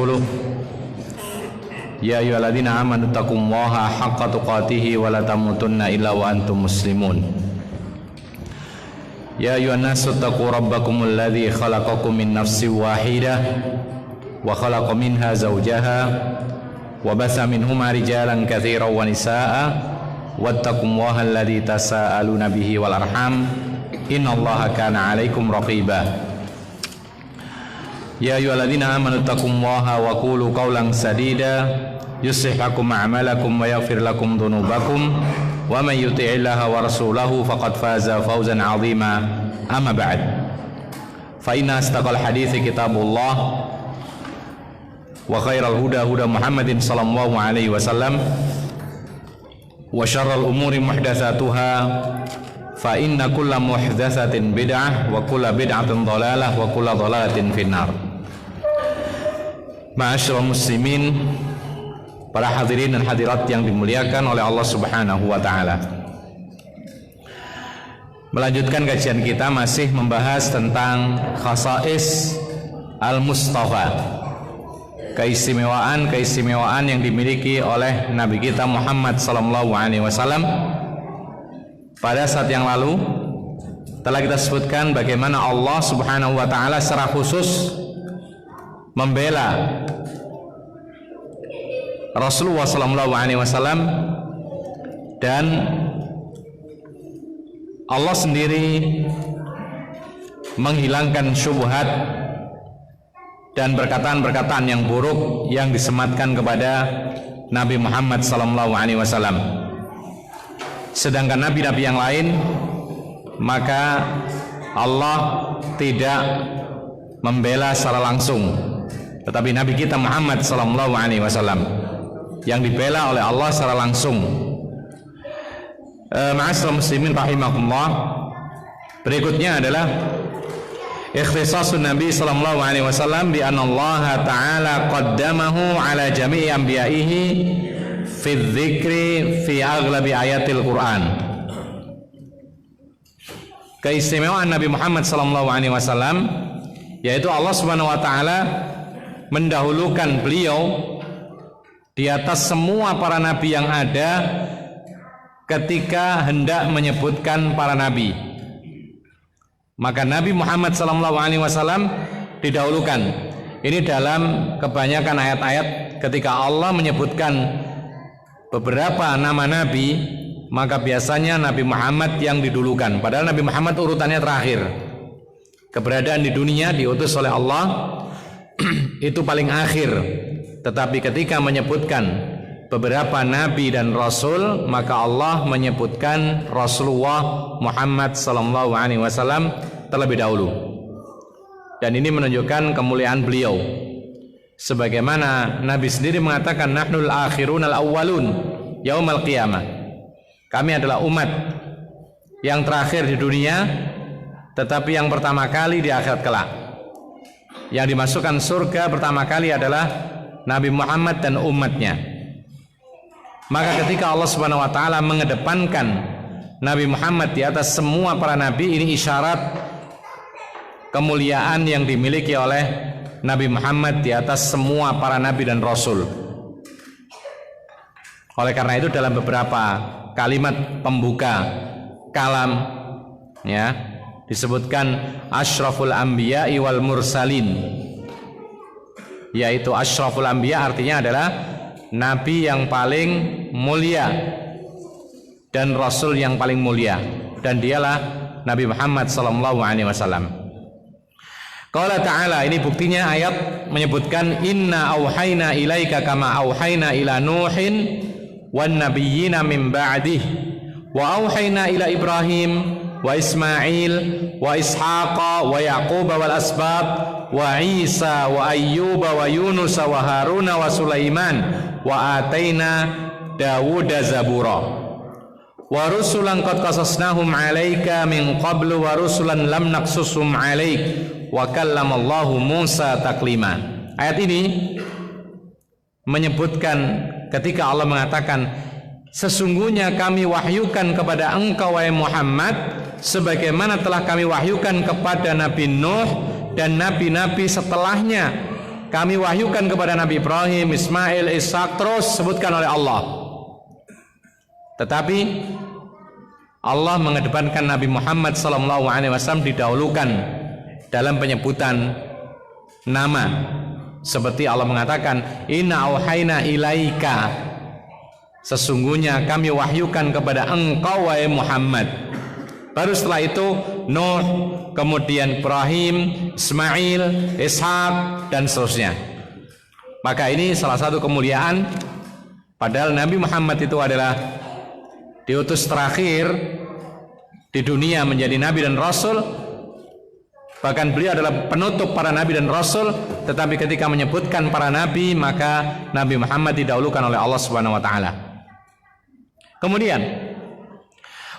ورسوله يا أيها الذين آمنوا اتقوا الله حق تقاته ولا تموتن إلا وأنتم مسلمون يا أيها الناس اتقوا ربكم الذي خلقكم من نفس واحدة وخلق منها زوجها وبث منهما رجالا كثيرا ونساء واتقوا الله الذي تساءلون به والأرحام إن الله كان عليكم رقيبا يا أيها الذين آمنوا اتقوا الله وقولوا قولا سديدا يصلح لكم أعمالكم ويغفر لكم ذنوبكم ومن يطع الله ورسوله فقد فاز فوزا عظيما أما بعد فإن أصدق الحديث كتاب الله وخير الهدى هدى محمد صلى الله عليه وسلم وشر الأمور محدثاتها فإن كل محدثة بدعة وكل بدعة ضلالة وكل ضلالة في النار. Ma'asyiral muslimin, para hadirin dan hadirat yang dimuliakan oleh Allah Subhanahu wa taala. Melanjutkan kajian kita masih membahas tentang khasais al-Mustafa. Keistimewaan yang dimiliki oleh Nabi kita Muhammad sallallahu alaihi wasallam. Pada saat yang lalu telah kita sebutkan bagaimana Allah Subhanahu wa taala secara khusus membela Rasulullah sallallahu alaihi wasallam, dan Allah sendiri menghilangkan syubhat dan perkataan-perkataan yang buruk yang disematkan kepada Nabi Muhammad sallallahu alaihi wasallam. Sedangkan nabi-nabi yang lain, maka Allah tidak membela secara langsung, tetapi Nabi kita Muhammad sallallahu alaihi wasallam yang dibela oleh Allah secara langsung. Ma'asyiral muslimin rahimakumullah, berikutnya adalah ikhtisasun Nabi sallallahu alaihi wasallam bi anna Allah ta'ala qaddamahu ala jami'i anbiya'ihi fi dzikri fi aghlabi ayatil Quran. Keistimewaan Nabi Muhammad sallallahu alaihi wasallam yaitu Allah Subhanahu wa taala mendahulukan beliau di atas semua para nabi yang ada ketika hendak menyebutkan para nabi. Maka Nabi Muhammad sallallahu alaihi wasallam didahulukan. Ini dalam kebanyakan ayat-ayat ketika Allah menyebutkan beberapa nama nabi, maka biasanya Nabi Muhammad yang didulukan, padahal Nabi Muhammad urutannya terakhir. Keberadaan di dunia diutus oleh Allah itu paling akhir. Tetapi ketika menyebutkan beberapa nabi dan rasul, maka Allah menyebutkan Rasulullah Muhammad sallallahu alaihi wasallam terlebih dahulu. Dan ini menunjukkan kemuliaan beliau. Sebagaimana Nabi sendiri mengatakan, nahnul akhirun al-awwalun yaumal qiyamah. Kami adalah umat yang terakhir di dunia, tetapi yang pertama kali di akhirat kelak. Yang dimasukkan surga pertama kali adalah Nabi Muhammad dan umatnya. Maka ketika Allah Subhanahu wa taala mengedepankan Nabi Muhammad di atas semua para nabi, ini isyarat kemuliaan yang dimiliki oleh Nabi Muhammad di atas semua para nabi dan rasul. Oleh karena itu dalam beberapa kalimat pembuka kalam ya disebutkan asyraful anbiya'i wal mursalin, yaitu asyraful anbiya artinya adalah nabi yang paling mulia dan rasul yang paling mulia, dan dialah Nabi Muhammad sallallahu alaihi wasallam. Qala ta'ala, ini buktinya ayat menyebutkan inna auhayna ilaika kama auhayna ila nuhin wan nabiyyina min ba'dih wa auhayna ila Ibrahim wa Ismail wa Ishaqa wa Yaquba wal asbab wa Isa wa Ayyuba wa Yunus wa Haruna wa Sulaiman wa ataina Dawuda zabura wa rusulan qad qasasnahum 'alaika min qablu wa rusulan lam naqsusum 'alaik wa kallamallahu Musa taklima. Ayat ini menyebutkan ketika Allah mengatakan sesungguhnya kami wahyukan kepada engkau wahai Muhammad sebagaimana telah kami wahyukan kepada Nabi Nuh dan nabi-nabi setelahnya kami wahyukan kepada Nabi Ibrahim, Ismail, Ishak, terus sebutkan oleh Allah. Tetapi Allah mengedepankan Nabi Muhammad SAW didahulukan dalam penyebutan nama. Seperti Allah mengatakan, Inna auhayna ilaika, sesungguhnya kami wahyukan kepada engkau wahai Muhammad. Baru setelah itu Nuh, kemudian Ibrahim, Ismail, Ishak, dan seterusnya. Maka ini salah satu kemuliaan. Padahal Nabi Muhammad itu adalah diutus terakhir di dunia menjadi Nabi dan Rasul. Bahkan beliau adalah penutup para Nabi dan Rasul. Tetapi ketika menyebutkan para Nabi, maka Nabi Muhammad didahulukan oleh Allah Subhanahu Wa Taala. Kemudian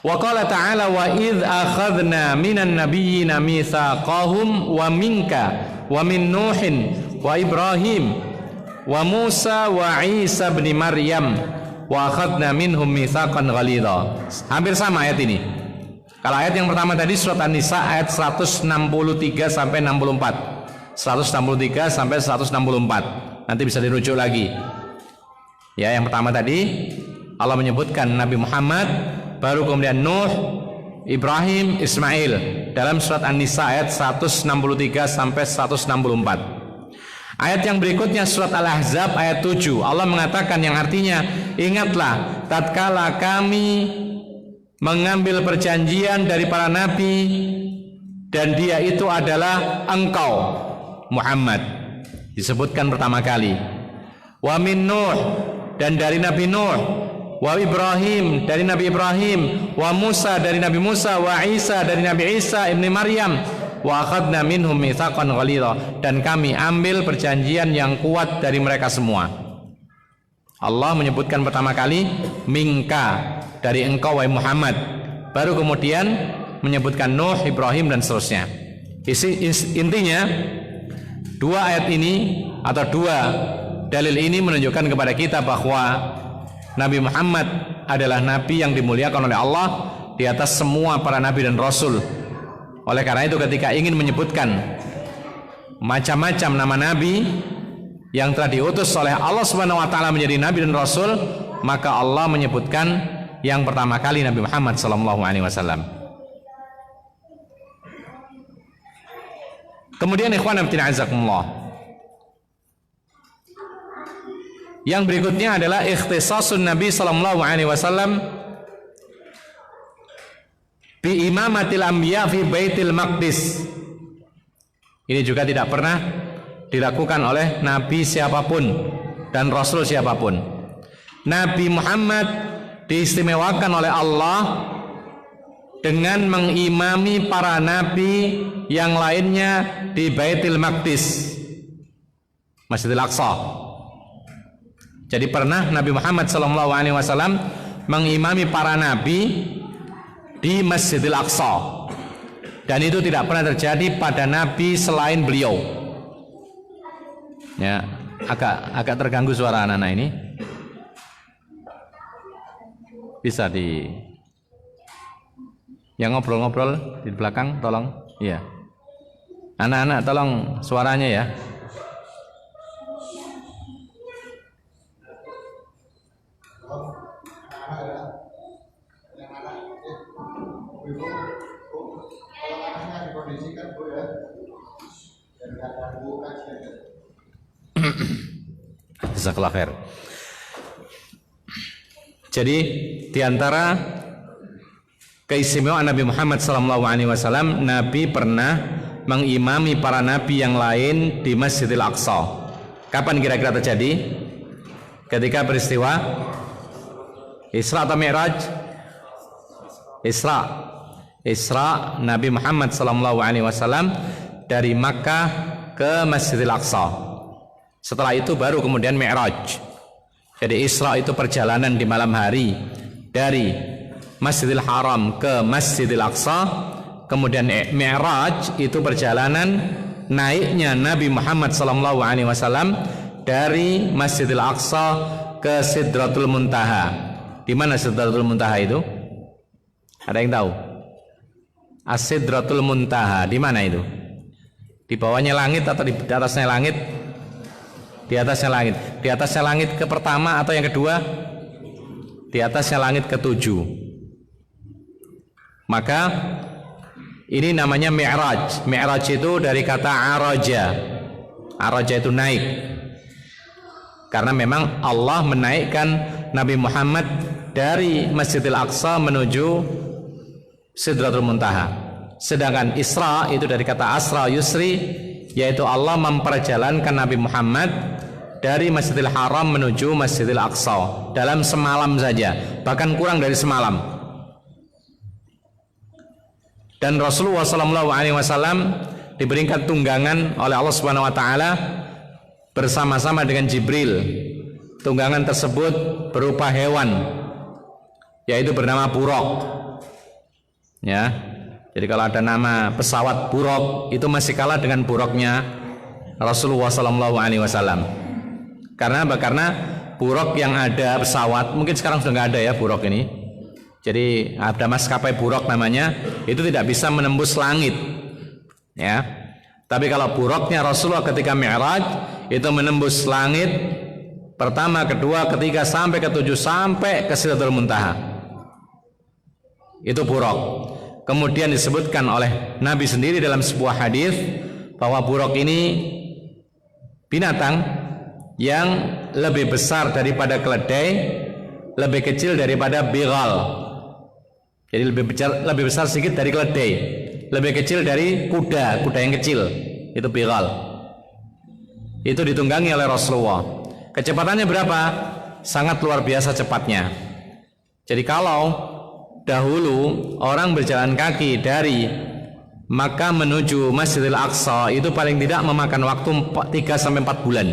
wa qala ta'ala wa idh akhadna minan nabiyyina mitsaqahum wa minka wa min Nuhin wa Ibrahim wa Musa wa Isa bin Maryam wa akhadna minhum mitsaqan ghalidha. Hampir sama ayat ini. Kalau ayat yang pertama tadi surat An-Nisa ayat 163 sampai 64. 163 sampai 164. Nanti bisa dirujuk lagi. Ya, yang pertama tadi Allah menyebutkan Nabi Muhammad, baru kemudian Nuh, Ibrahim, Ismail dalam surat An-Nisa ayat 163 sampai 164. Ayat yang berikutnya surat Al-Ahzab ayat 7. Allah mengatakan yang artinya, ingatlah tatkala kami mengambil perjanjian dari para nabi dan dia itu adalah engkau Muhammad. Disebutkan pertama kali. Wa min Nuh, dan dari Nabi Nuh, wa Ibrahim, dari Nabi Ibrahim, wa Musa, dari Nabi Musa, wa Isa, dari Nabi Isa ibni Maryam, wa akhadna minhum mitsaqan ghalidha, dan kami ambil perjanjian yang kuat dari mereka semua. Allah menyebutkan pertama kali minka, dari engkau wahai Muhammad, baru kemudian menyebutkan Nuh, Ibrahim, dan seterusnya. Intinya dua ayat ini atau dua dalil ini menunjukkan kepada kita bahwa Nabi Muhammad adalah Nabi yang dimuliakan oleh Allah di atas semua para Nabi dan Rasul. Oleh karena itu ketika ingin menyebutkan macam-macam nama Nabi yang telah diutus oleh Allah Subhanahu Wa Taala menjadi Nabi dan Rasul, maka Allah menyebutkan yang pertama kali Nabi Muhammad SAW. Kemudian ikhwan fillah azakumullah, yang berikutnya adalah ikhtisasun Nabi SAW bi imamatil anbiya fi baitil maqdis. Ini juga tidak pernah dilakukan oleh Nabi siapapun dan Rasul siapapun. Nabi Muhammad diistimewakan oleh Allah dengan mengimami para Nabi yang lainnya di Baitul Maqdis, Masjidil Aqsa. Jadi pernah Nabi Muhammad SAW mengimami para Nabi di Masjidil Aqsa, dan itu tidak pernah terjadi pada Nabi selain beliau. Ya, agak terganggu suara anak-anak ini. Bisa yang ngobrol-ngobrol di belakang tolong. Iya. Anak-anak tolong suaranya ya. Jazakallah khair. Jadi diantara keistimewaan Nabi Muhammad SAW, Nabi pernah mengimami para Nabi yang lain di Masjidil Aqsa. Kapan kira-kira terjadi? Ketika peristiwa Isra atau Mi'raj? Isra Nabi Muhammad SAW dari Makkah ke Masjidil Aqsa. Setelah itu baru kemudian Mi'raj. Jadi Isra itu perjalanan di malam hari dari Masjidil Haram ke Masjidil Aqsa. Kemudian Mi'raj itu perjalanan naiknya Nabi Muhammad SAW dari Masjidil Aqsa ke Sidratul Muntaha. Di mana Sidratul Muntaha itu? Ada yang tahu? As-Sidratul Muntaha di mana itu? Di bawahnya langit atau di atasnya langit? Di atasnya langit. Di atasnya langit ke pertama atau yang kedua? Di atasnya langit ketujuh. Maka ini namanya mi'raj. Mi'raj itu dari kata araja. Araja itu naik. Karena memang Allah menaikkan Nabi Muhammad dari Masjidil Aqsa menuju Sidratul Muntaha. Sedangkan Isra itu dari kata asra yusri, yaitu Allah memperjalankan Nabi Muhammad dari Masjidil Haram menuju Masjidil Aqsa dalam semalam saja, bahkan kurang dari semalam. Dan Rasulullah SAW diberikan tunggangan oleh Allah Subhanahu Wa Taala bersama-sama dengan Jibril. Tunggangan tersebut berupa hewan, yaitu bernama buraq. Ya, jadi kalau ada nama pesawat buraq, itu masih kalah dengan buraqnya Rasulullah SAW. Karena apa? Karena buraq yang ada pesawat, mungkin sekarang sudah nggak ada ya buraq ini. Jadi ada maskapai buraq namanya, itu tidak bisa menembus langit. Ya, tapi kalau buraqnya Rasulullah ketika Mi'raj itu menembus langit pertama, kedua, ketiga sampai ketujuh sampai ke Sidratul Muntaha. Itu buraq. Kemudian disebutkan oleh Nabi sendiri dalam sebuah hadis bahwa buraq ini binatang yang lebih besar daripada keledai, lebih kecil daripada bighal. Jadi lebih besar sedikit dari keledai, lebih kecil dari kuda yang kecil, itu bighal. Itu ditunggangi oleh Rasulullah. Kecepatannya berapa? Sangat luar biasa cepatnya. Jadi kalau dahulu orang berjalan kaki dari Makkah menuju Masjidil Aqsa itu paling tidak memakan waktu 3-4 bulan.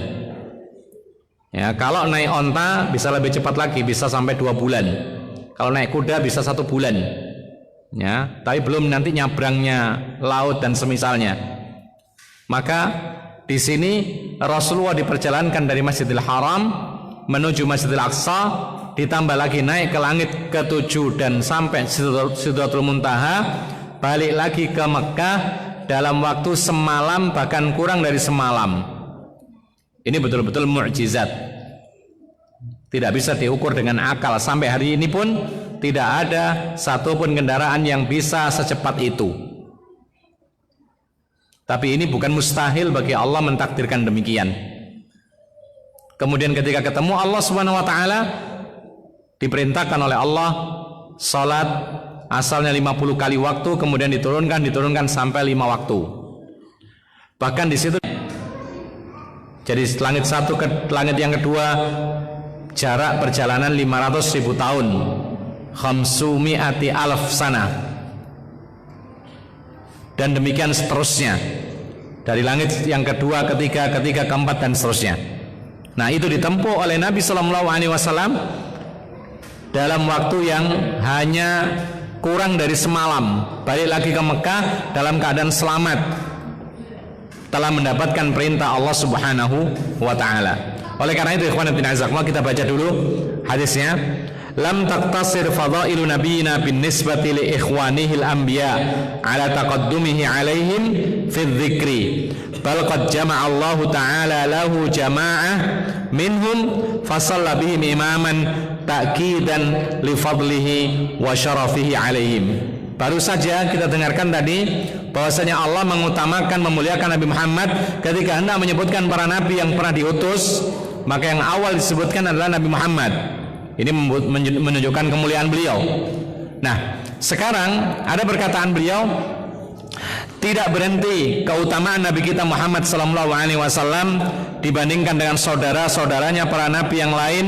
Ya, kalau naik onta bisa lebih cepat lagi, bisa sampai 2 bulan. Kalau naik kuda bisa 1 bulan. Ya, tapi belum nanti nyabrangnya laut dan semisalnya. Maka di sini Rasulullah diperjalankan dari Masjidil Haram menuju Masjidil Aqsa, ditambah lagi naik ke langit ke-7 dan sampai Sidratul Muntaha, balik lagi ke Mekah dalam waktu semalam, bahkan kurang dari semalam. Ini betul-betul mukjizat. Tidak bisa diukur dengan akal. Sampai hari ini pun tidak ada satupun kendaraan yang bisa secepat itu. Tapi ini bukan mustahil bagi Allah mentakdirkan demikian. Kemudian ketika ketemu Allah Subhanahu wa taala, diperintahkan oleh Allah salat asalnya 50 kali waktu, kemudian diturunkan sampai 5 waktu. Bahkan di situ jadi langit satu ke langit yang kedua jarak perjalanan 500.000 tahun, 500.000 sana. Dan demikian seterusnya, dari langit yang kedua, ketiga, keempat dan seterusnya. Nah, itu ditempuh oleh Nabi SAW dalam waktu yang hanya kurang dari semalam. Balik lagi ke Mekah dalam keadaan selamat, telah mendapatkan perintah Allah Subhanahu wa taala. Oleh karena itu ikhwan fillah azakumullah, kita baca dulu hadisnya. Lam taqtasir fadailu nabiyina bin nisbati li ikhwanihil anbiya ala taqaddumihi alaihim fi dzikri, bal qad jama'a Allah taala lahu jama'ah minhum fasalla bihim imaman ta'kidan li fadlihi wa syarafihi alaihim. Baru saja kita dengarkan tadi bahwasanya Allah mengutamakan, memuliakan Nabi Muhammad ketika hendak menyebutkan para nabi yang pernah diutus, maka yang awal disebutkan adalah Nabi Muhammad. Ini menunjukkan kemuliaan beliau. Nah, sekarang ada perkataan beliau, tidak berhenti keutamaan Nabi kita Muhammad SAW dibandingkan dengan saudara-saudaranya para nabi yang lain,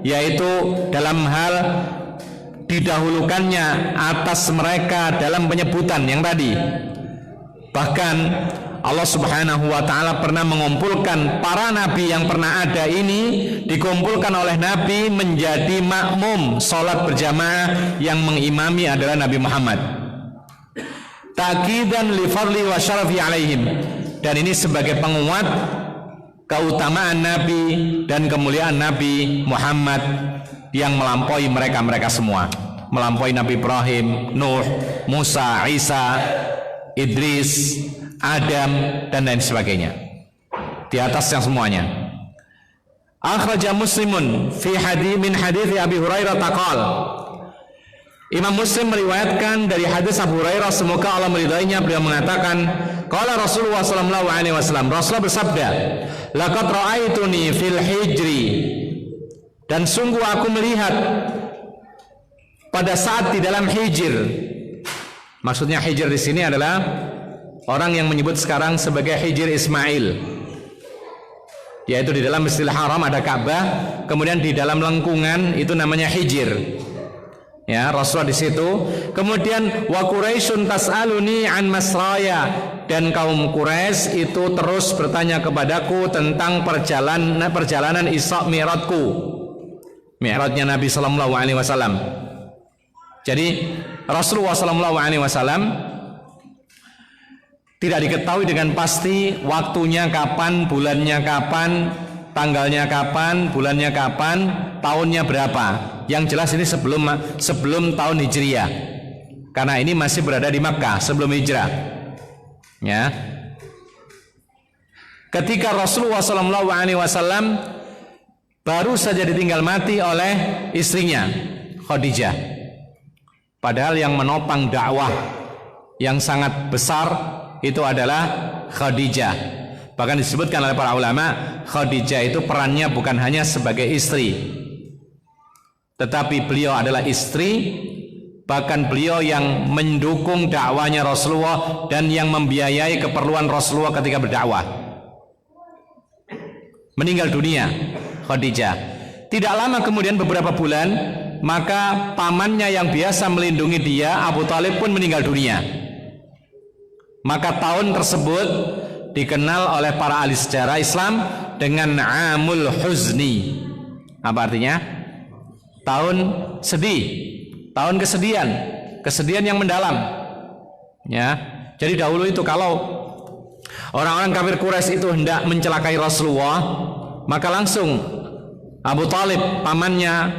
yaitu dalam hal didahulukannya atas mereka dalam penyebutan yang tadi. Bahkan Allah Subhanahu wa taala pernah mengumpulkan para nabi yang pernah ada ini, dikumpulkan oleh nabi menjadi makmum salat berjamaah, yang mengimami adalah Nabi Muhammad. Taqidan li fadli wa syarafi alaihim, dan ini sebagai penguat keutamaan nabi dan kemuliaan Nabi Muhammad yang melampaui mereka semua, melampaui Nabi Ibrahim, Nuh, Musa, Isa, Idris, Adam dan lain sebagainya, di atas yang semuanya. Akhraja Muslimun fi min hadits Abi Hurairah taqal. Imam Muslim meriwayatkan dari hadis Abu Hurairah, semoga Allah meridainya, beliau mengatakan, qala Rasulullah sallallahu alaihi wasallam, Rasulullah bersabda, laqad ra'aituni fil hijri, dan sungguh aku melihat pada saat di dalam hijr. Maksudnya hijr di sini adalah orang yang menyebut sekarang sebagai hijr Ismail, yaitu di dalam Masjidil Haram ada Ka'bah, kemudian di dalam lengkungan itu namanya hijr. Ya, Rasulullah di situ. Kemudian wa Quraisyun tas'aluni an masraya, dan kaum Quraisy itu terus bertanya kepadaku tentang perjalanan Isra Mi'rajku, Mi'rajnya Nabi sallallahu alaihi wasallam. Jadi Rasulullah sallallahu alaihi wasallam tidak diketahui dengan pasti waktunya kapan, bulannya kapan, tanggalnya kapan, bulannya kapan, tahunnya berapa. Yang jelas ini sebelum tahun Hijriyah, karena ini masih berada di Makkah sebelum hijrah. Ya. Ketika Rasulullah SAW baru saja ditinggal mati oleh istrinya Khadijah, padahal yang menopang dakwah yang sangat besar itu adalah Khadijah. Bahkan disebutkan oleh para ulama, Khadijah itu perannya bukan hanya sebagai istri, tetapi beliau adalah istri, bahkan beliau yang mendukung dakwanya Rasulullah dan yang membiayai keperluan Rasulullah ketika berdakwah. Meninggal dunia Khadijah. Tidak lama kemudian, beberapa bulan, maka pamannya yang biasa melindungi dia, Abu Thalib, pun meninggal dunia. Maka tahun tersebut dikenal oleh para ahli sejarah Islam dengan Amul Huzni. Apa artinya? Tahun sedih, tahun kesedihan, kesedihan yang mendalam. Ya, jadi dahulu itu kalau orang-orang kafir Quraisy itu hendak mencelakai Rasulullah, maka langsung Abu Thalib pamannya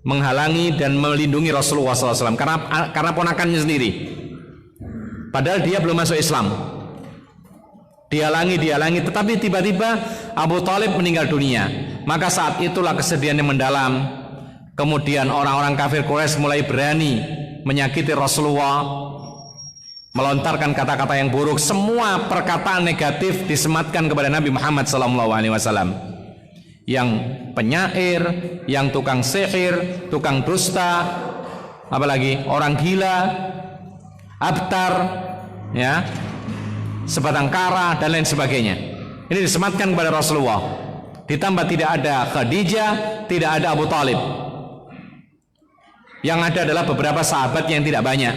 menghalangi dan melindungi Rasulullah SAW karena ponakannya sendiri. Padahal dia belum masuk Islam. Dihalangi, tetapi tiba-tiba Abu Thalib meninggal dunia. Maka saat itulah kesedihan yang mendalam. Kemudian orang-orang kafir Quraisy mulai berani menyakiti Rasulullah, melontarkan kata-kata yang buruk. Semua perkataan negatif disematkan kepada Nabi Muhammad SAW. Yang penyair, yang tukang sihir, tukang dusta, apalagi orang gila, abtar, ya, sebatang kara, dan lain sebagainya. Ini disematkan kepada Rasulullah. Ditambah tidak ada Khadijah, tidak ada Abu Thalib. Yang ada adalah beberapa sahabat yang tidak banyak.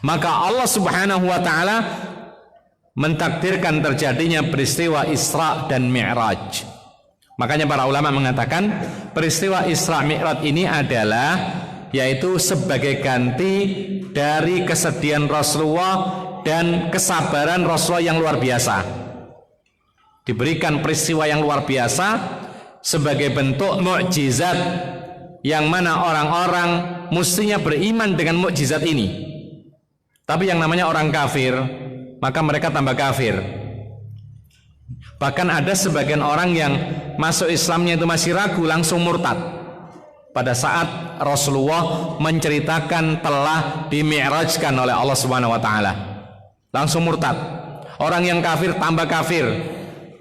Maka Allah Subhanahu wa ta'ala mentakdirkan terjadinya peristiwa Isra dan Mi'raj. Makanya para ulama mengatakan peristiwa Isra Mi'raj ini adalah yaitu sebagai ganti dari kesedihan Rasulullah dan kesabaran Rasulullah yang luar biasa. Diberikan peristiwa yang luar biasa sebagai bentuk mukjizat, yang mana orang-orang mestinya beriman dengan mukjizat ini. Tapi yang namanya orang kafir, maka mereka tambah kafir. Bahkan ada sebagian orang yang masuk Islamnya itu masih ragu, langsung murtad pada saat Rasulullah menceritakan telah dimi'rajkan oleh Allah Subhanahu wa taala. Langsung murtad. Orang yang kafir tambah kafir.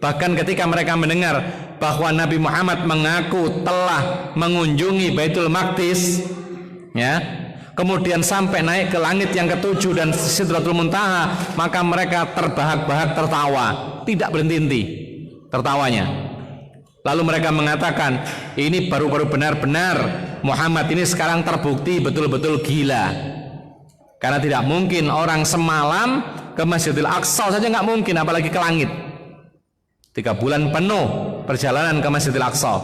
Bahkan ketika mereka mendengar bahwa Nabi Muhammad mengaku telah mengunjungi Baitul Maqdis, ya, kemudian sampai naik ke langit yang ketujuh dan Sidratul Muntaha, maka mereka terbahak-bahak tertawa, tidak berhenti tertawanya. Lalu mereka mengatakan, ini baru-baru benar-benar Muhammad ini sekarang terbukti betul-betul gila. Karena tidak mungkin orang semalam ke Masjidil Aqsa saja nggak mungkin, apalagi ke langit. 3 bulan penuh perjalanan ke Masjidil Aqsa.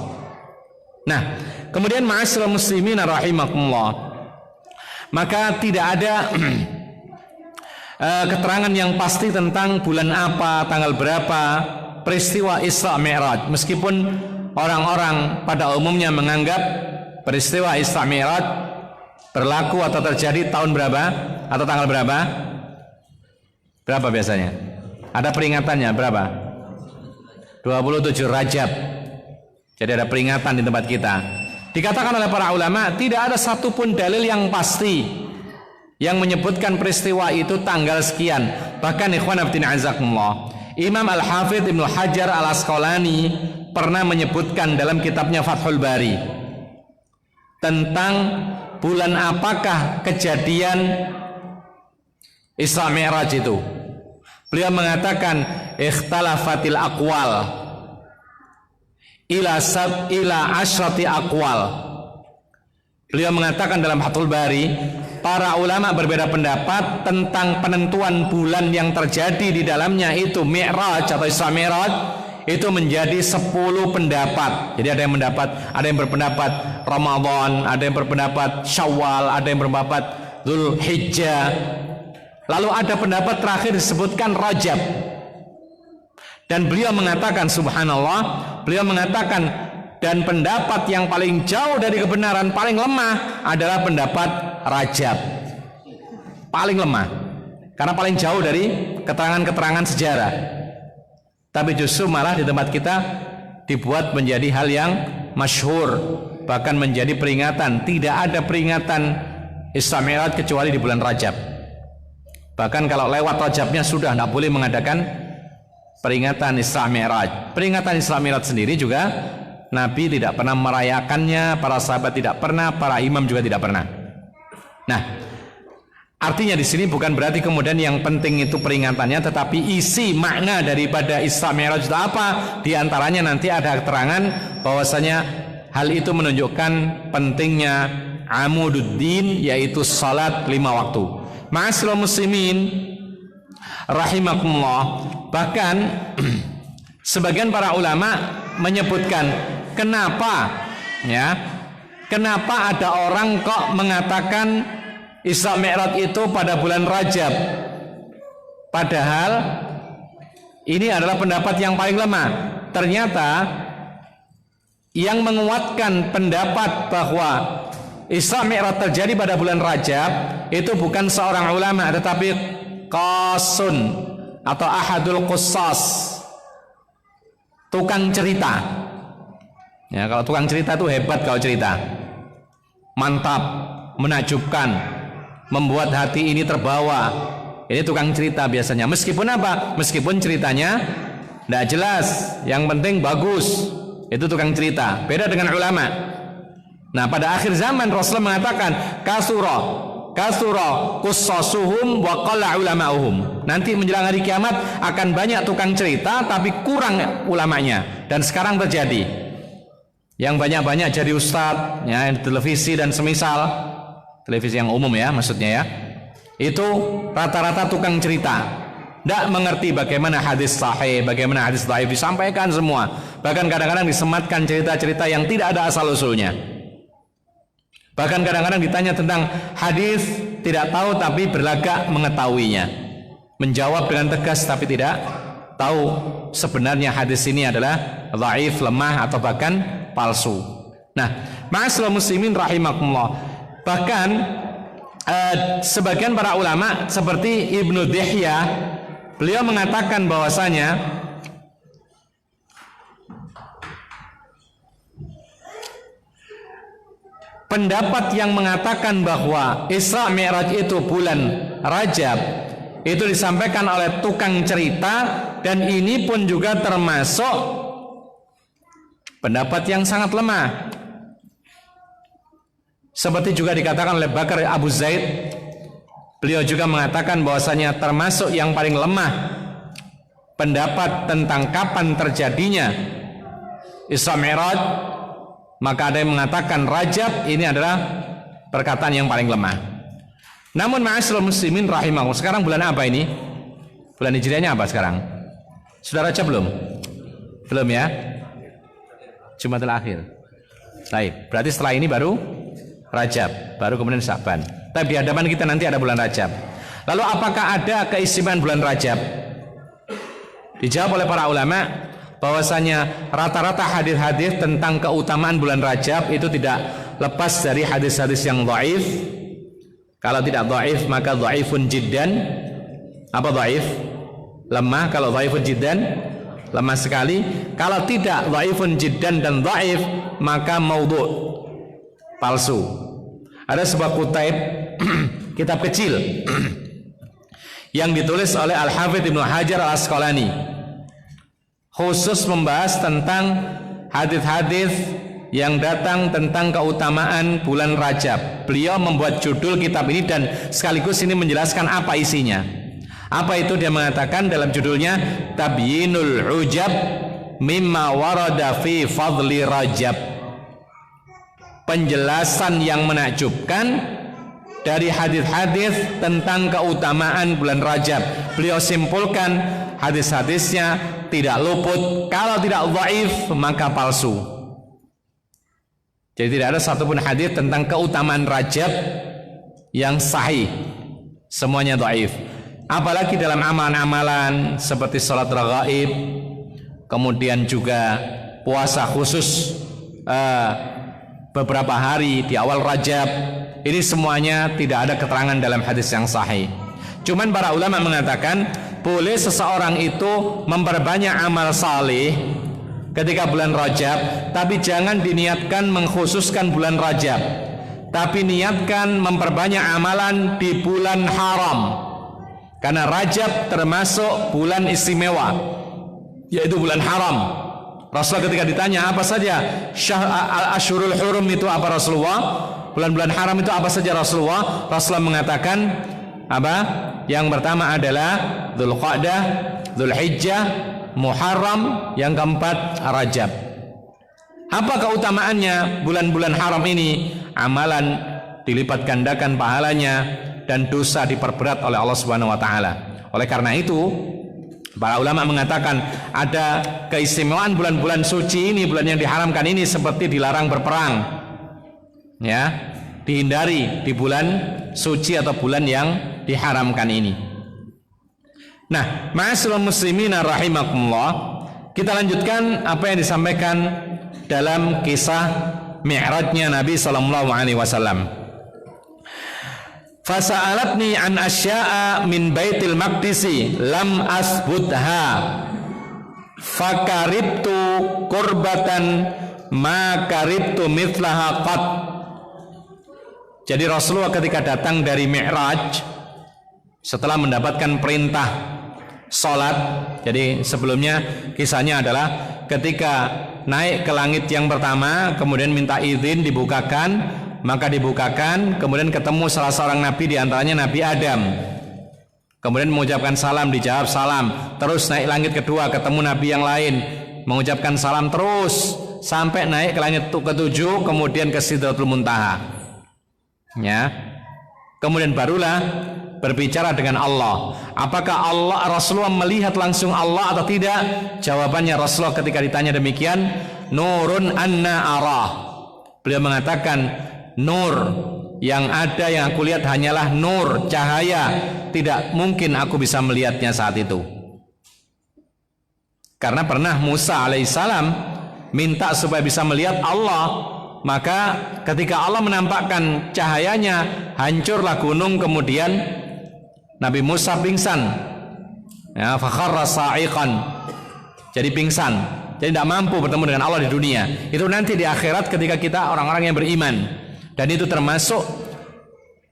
Nah, kemudian ma'asyiral muslimin rahimakumullah, maka tidak ada keterangan yang pasti tentang bulan apa, tanggal berapa peristiwa Isra Mi'raj. Meskipun orang-orang pada umumnya menganggap peristiwa Isra Mi'raj berlaku atau terjadi tahun berapa atau tanggal berapa? Berapa biasanya? Ada peringatannya berapa? 27 Rajab. Jadi ada peringatan di tempat kita. Dikatakan oleh para ulama, tidak ada satupun dalil yang pasti yang menyebutkan peristiwa itu tanggal sekian. Bahkan ikhwan fillah azakumullah, Imam Al-Hafidh Ibnu Hajar Al-Asqalani pernah menyebutkan dalam kitabnya Fathul Bari tentang bulan apakah kejadian Isra Mi'raj itu. Beliau mengatakan ikhtalafatil aqwal ila asyrati aqwal. Beliau mengatakan dalam Fathul Bari, para ulama berbeda pendapat tentang penentuan bulan yang terjadi di dalamnya itu Mi'raj atau Isra Mi'raj itu menjadi 10 pendapat. Jadi ada yang berpendapat Ramadan, ada yang berpendapat Syawal, ada yang berpendapat Dzulhijjah. Lalu ada pendapat terakhir disebutkan Rajab. Dan beliau mengatakan, subhanallah, beliau mengatakan, dan pendapat yang paling jauh dari kebenaran, paling lemah adalah pendapat Rajab. Paling lemah, karena paling jauh dari keterangan-keterangan sejarah. Tapi justru malah di tempat kita dibuat menjadi hal yang masyhur, bahkan menjadi peringatan. Tidak ada peringatan Isra Mi'raj kecuali di bulan Rajab. Bahkan kalau lewat Rajabnya sudah tidak boleh mengadakan peringatan Isra Mi'raj. Peringatan Isra Mi'raj sendiri juga Nabi tidak pernah merayakannya, para sahabat tidak pernah, para imam juga tidak pernah. Nah, artinya di sini bukan berarti kemudian yang penting itu peringatannya, tetapi isi makna daripada Isra Mi'raj itu apa? Di antaranya nanti ada keterangan bahwasanya hal itu menunjukkan pentingnya amududdin, yaitu salat 5 waktu. Ma'asyiral muslimin rahimakumullah, bahkan sebagian para ulama menyebutkan kenapa ada orang kok mengatakan Isra Mi'raj itu pada bulan Rajab, padahal ini adalah pendapat yang paling lemah. Ternyata yang menguatkan pendapat bahwa Isra Mi'raj terjadi pada bulan Rajab itu bukan seorang ulama, tetapi qasun atau ahadul qussas, tukang cerita. Ya, kalau tukang cerita itu hebat, kalau cerita mantap, menakjubkan, membuat hati ini terbawa. Ini tukang cerita biasanya. Meskipun apa? Meskipun ceritanya tidak jelas, yang penting bagus. Itu tukang cerita. Beda dengan ulama. Nah, pada akhir zaman Rasulullah mengatakan kasura qussasuhum wa qalla ulama'uhum. Nanti menjelang hari kiamat akan banyak tukang cerita tapi kurang ulamanya. Dan sekarang terjadi. Yang banyak-banyak jadi ustadz, ya, televisi dan semisal, televisi yang umum ya maksudnya ya. Itu rata-rata tukang cerita. Tidak mengerti bagaimana hadis sahih, bagaimana hadis dhaif, disampaikan semua. Bahkan kadang-kadang disematkan cerita-cerita yang tidak ada asal-usulnya. Bahkan kadang-kadang ditanya tentang hadis, tidak tahu tapi berlagak mengetahuinya. Menjawab dengan tegas tapi tidak tahu sebenarnya hadis ini adalah dhaif, lemah atau bahkan palsu. Nah, ma'asyiral muslimin rahimakumullah. Bahkan sebagian para ulama seperti Ibnu Dihyah, beliau mengatakan bahwasanya pendapat yang mengatakan bahwa Isra Mi'raj itu bulan Rajab itu disampaikan oleh tukang cerita, dan ini pun juga termasuk pendapat yang sangat lemah. Seperti juga dikatakan oleh Bakar Abu Zaid, beliau juga mengatakan bahwasanya termasuk yang paling lemah pendapat tentang kapan terjadinya Isra Mi'raj. Maka ada yang mengatakan Rajab, ini adalah perkataan yang paling lemah. Namun ma'asyiral muslimin rahimahullah, sekarang bulan apa ini? Bulan Hijriahnya apa sekarang? Sudah Rajab belum? Belum ya? Jumatul Akhir. Baik, berarti setelah ini baru Rajab, baru kemudian Sya'ban. Tapi di hadapan kita nanti ada bulan Rajab. Lalu apakah ada keistimewaan bulan Rajab? Dijawab oleh para ulama bahwasanya rata-rata hadis-hadis tentang keutamaan bulan Rajab itu tidak lepas dari hadis-hadis yang dhaif. Kalau tidak dhaif maka dhaifun jiddan. Apa dhaif? Lemah. Kalau dhaifun jiddan, lemah sekali. Kalau tidak dhaifun jiddan dan dhaif, maka maudhu', palsu. Ada sebuah kutaib kitab kecil yang ditulis oleh Al-Hafidz Ibnu Hajar Al-Asqalani, khusus membahas tentang hadis-hadis yang datang tentang keutamaan bulan Rajab. Beliau membuat judul kitab ini dan sekaligus ini menjelaskan apa isinya. Apa itu? Dia mengatakan dalam judulnya Tabyinul Ujab mimma warada fi fadli Rajab, penjelasan yang menakjubkan dari hadis-hadis tentang keutamaan bulan Rajab. Beliau simpulkan hadis-hadisnya tidak luput, kalau tidak dhaif maka palsu. Jadi tidak ada satupun hadis tentang keutamaan Rajab yang sahih, semuanya dhaif. Apalagi dalam amalan-amalan seperti salat raghaib, kemudian juga puasa khusus beberapa hari di awal Rajab, ini semuanya tidak ada keterangan dalam hadis yang sahih. Cuman para ulama mengatakan boleh seseorang itu memperbanyak amal saleh ketika bulan Rajab, tapi jangan diniatkan mengkhususkan bulan Rajab, tapi niatkan memperbanyak amalan di bulan haram. Karena Rajab termasuk bulan istimewa, yaitu bulan haram. Rasulullah ketika ditanya apa saja al-ashhurul hurum itu apa Rasulullah, bulan-bulan haram itu apa saja Rasulullah, Rasulullah mengatakan apa? Yang pertama adalah Dzulqa'dah, Dzulhijjah, Muharram, yang keempat Rajab. Apa keutamaannya bulan-bulan haram ini? Amalan dilipat gandakan pahalanya dan dosa diperberat oleh Allah Subhanahu wa taala. Oleh karena itu, para ulama mengatakan ada keistimewaan bulan-bulan suci ini, bulan yang diharamkan ini, seperti dilarang berperang. Ya, dihindari di bulan suci atau bulan yang diharamkan ini. Nah, ma'asyiral muslimin rahimakumullah, kita lanjutkan apa yang disampaikan dalam kisah Mi'rajnya Nabi sallallahu alaihi wasallam. Fasa'alatni an asya'a min baitil maqdisi lam asbutha fakaribtu qurbatan ma karibtu mithlaha qat. Jadi Rasulullah ketika datang dari Mi'raj setelah mendapatkan perintah sholat, jadi sebelumnya kisahnya adalah ketika naik ke langit yang pertama, kemudian minta izin dibukakan, maka dibukakan, kemudian ketemu salah seorang nabi, diantaranya Nabi Adam, kemudian mengucapkan salam, dijawab salam. Terus naik langit kedua, ketemu nabi yang lain, mengucapkan salam terus sampai naik ke langit ketujuh, kemudian ke Sidratul Muntaha. Ya, kemudian barulah berbicara dengan Allah. Apakah Rasulullah melihat langsung Allah atau tidak? Jawabannya Rasulullah ketika ditanya demikian, nurun anna arah. Beliau mengatakan, nur yang ada yang aku lihat hanyalah nur, cahaya, tidak mungkin aku bisa melihatnya saat itu. Karena pernah Musa alaihissalam minta supaya bisa melihat Allah, maka ketika Allah menampakkan cahayanya, hancurlah gunung, kemudian Nabi Musa pingsan, ya, fakharra sa'iqan, jadi pingsan, jadi tidak mampu bertemu dengan Allah di dunia. Itu nanti di akhirat ketika kita orang-orang yang beriman. Dan itu termasuk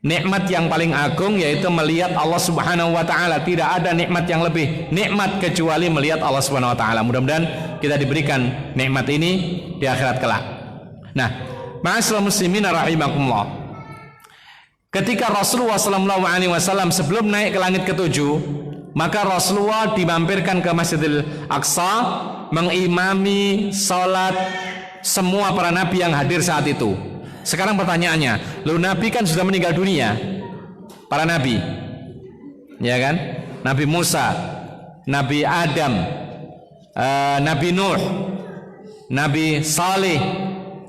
nikmat yang paling agung, yaitu melihat Allah Subhanahu wa taala. Tidak ada nikmat yang lebih nikmat kecuali melihat Allah Subhanahu wa taala. Mudah-mudahan kita diberikan nikmat ini di akhirat kelak. Nah, ma'asyiral muslimin rahimakumullah, ketika Rasulullah sallallahu alaihi wasallam sebelum naik ke langit ketujuh, maka Rasulullah dimampirkan ke Masjidil Aqsa mengimami salat semua para nabi yang hadir saat itu. Sekarang pertanyaannya, lu nabi kan sudah meninggal dunia, para nabi, ya kan? Nabi Musa, Nabi Adam, Nabi Nuh, Nabi Saleh,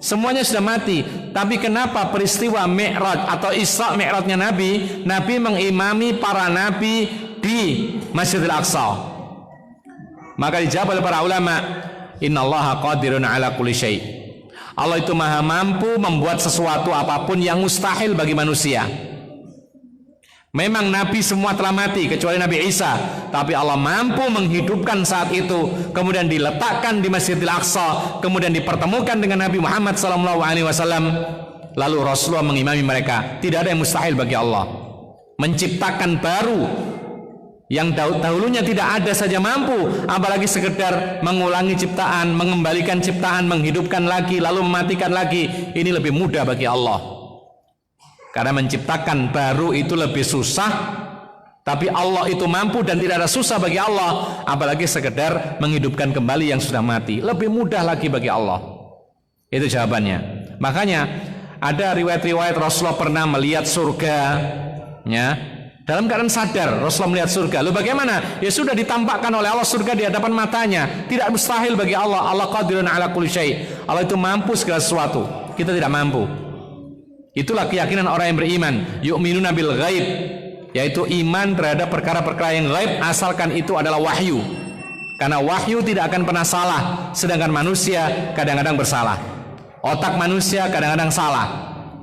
semuanya sudah mati. Tapi kenapa peristiwa Mi'raj atau Isra Mi'rajnya Nabi, Nabi mengimami para nabi di Masjidil Aqsa? Maka dijawab oleh para ulama, innallaha qadirun ala kulli syai'. Allah itu maha mampu membuat sesuatu apapun yang mustahil bagi manusia. Memang Nabi semua telah mati kecuali Nabi Isa, tapi Allah mampu menghidupkan saat itu, kemudian diletakkan di Masjidil Aqsa, kemudian dipertemukan dengan Nabi Muhammad SAW. Lalu Rasulullah mengimami mereka. Tidak ada yang mustahil bagi Allah. Menciptakan baru yang dahulunya tidak ada saja mampu, apalagi sekedar mengulangi ciptaan, mengembalikan ciptaan, menghidupkan lagi, lalu mematikan lagi. Ini lebih mudah bagi Allah. Karena menciptakan baru itu lebih susah, tapi Allah itu mampu dan tidak ada susah bagi Allah, apalagi sekedar menghidupkan kembali yang sudah mati. Lebih mudah lagi bagi Allah. Itu jawabannya. Makanya ada riwayat-riwayat Rasulullah pernah melihat surga, ya, dalam keadaan sadar. Rasulullah melihat surga. Lalu bagaimana? Ya sudah ditampakkan oleh Allah surga di hadapan matanya. Tidak mustahil bagi Allah. Allah qadirun ala kulli syai'. Allah itu mampu segala sesuatu. Kita tidak mampu. Itulah keyakinan orang yang beriman. Yu'minuna bil ghaib, yaitu iman terhadap perkara-perkara yang gaib asalkan itu adalah wahyu. Karena wahyu tidak akan pernah salah, sedangkan manusia kadang-kadang bersalah. Otak manusia kadang-kadang salah.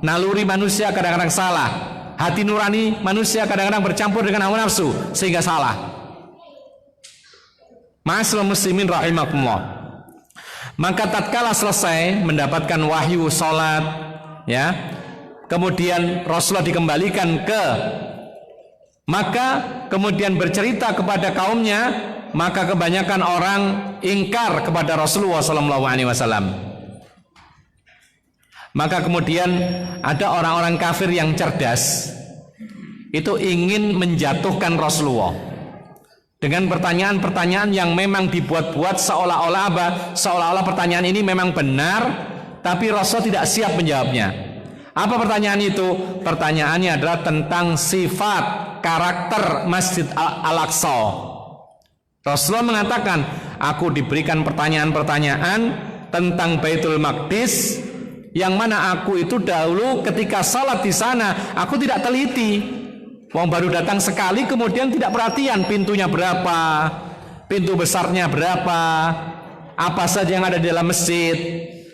Naluri manusia kadang-kadang salah. Hati nurani manusia kadang-kadang bercampur dengan hawa nafsu sehingga salah. Ma'asyiral muslimin rahimakumullah. Maka tatkala selesai mendapatkan wahyu salat, ya, kemudian Rasulullah dikembalikan ke Makkah, kemudian bercerita kepada kaumnya, maka kebanyakan orang ingkar kepada Rasulullah SAW. Maka kemudian ada orang-orang kafir yang cerdas, itu ingin menjatuhkan Rasulullah dengan pertanyaan-pertanyaan yang memang dibuat-buat seolah-olah apa? Seolah-olah pertanyaan ini memang benar, tapi Rasul tidak siap menjawabnya. Apa pertanyaan itu? Pertanyaannya adalah tentang sifat karakter Masjid Al-Aqsa. Rasulullah mengatakan, aku diberikan pertanyaan-pertanyaan tentang Baitul Maqdis, yang mana aku itu dahulu ketika salat di sana aku tidak teliti. Wong baru datang sekali, kemudian tidak perhatian pintunya berapa, pintu besarnya berapa, apa saja yang ada di dalam masjid,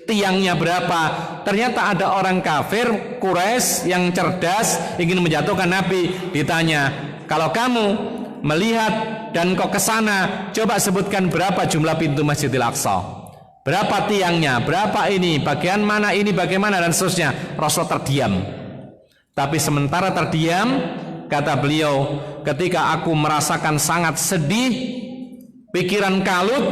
tiangnya berapa. Ternyata ada orang kafir Quraisy yang cerdas ingin menjatuhkan Nabi. Ditanya, kalau kamu melihat dan kau ke sana, coba sebutkan berapa jumlah pintu Masjidil Aqsa, berapa tiangnya, berapa ini, bagian mana ini, bagaimana, dan seterusnya. Rasul terdiam. Tapi sementara terdiam, kata beliau, ketika aku merasakan sangat sedih, pikiran kalut,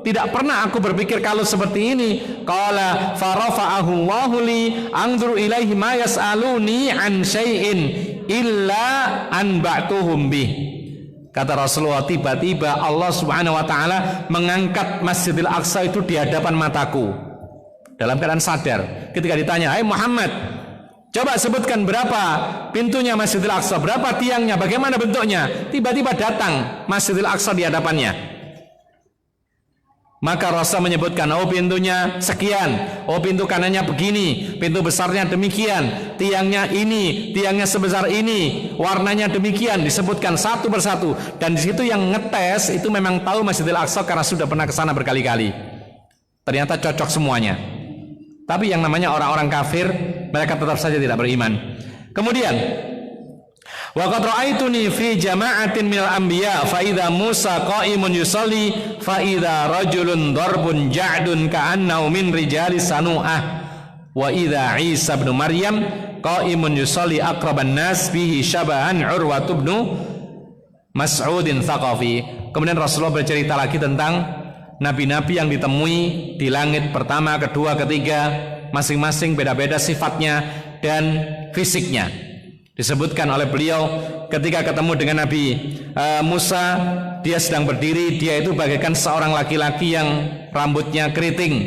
tidak pernah aku berpikir kalau seperti ini. Qala farafa'ahu Allahu li anzur ilaihi ma yas'aluni an syai'in illa an ba'tuhum bih. Kata Rasulullah, tiba-tiba Allah Subhanahu wa taala mengangkat Masjidil Aqsa itu di hadapan mataku dalam keadaan sadar. Ketika ditanya, "Hai Muhammad, coba sebutkan berapa pintunya Masjidil Aqsa, berapa tiangnya, bagaimana bentuknya?" Tiba-tiba datang Masjidil Aqsa di hadapannya. Maka Rasul menyebutkan, oh pintunya sekian, oh pintu kanannya begini, pintu besarnya demikian, tiangnya ini, tiangnya sebesar ini, warnanya demikian, disebutkan satu persatu. Dan di situ yang ngetes itu memang tahu Masjidil Aqsa karena sudah pernah ke sana berkali-kali. Ternyata cocok semuanya. Tapi yang namanya orang-orang kafir, mereka tetap saja tidak beriman. Kemudian wa qad ra'aituni fi jama'atin minal anbiya fa idza Musa qa'imun yusalli fa idza rajulun darbun ja'dun ka'annahu min rijalis sanu'ah wa idza Isa bin Maryam qa'imun yusalli aqraban nas bihi syabahan Urwah bin Mas'udin Tsaqafi. Kemudian Rasulullah bercerita lagi tentang nabi-nabi yang ditemui di langit pertama, kedua, ketiga, masing-masing beda-beda sifatnya dan fisiknya. Disebutkan oleh beliau ketika ketemu dengan Nabi Musa, dia sedang berdiri, dia itu bagaikan seorang laki-laki yang rambutnya keriting,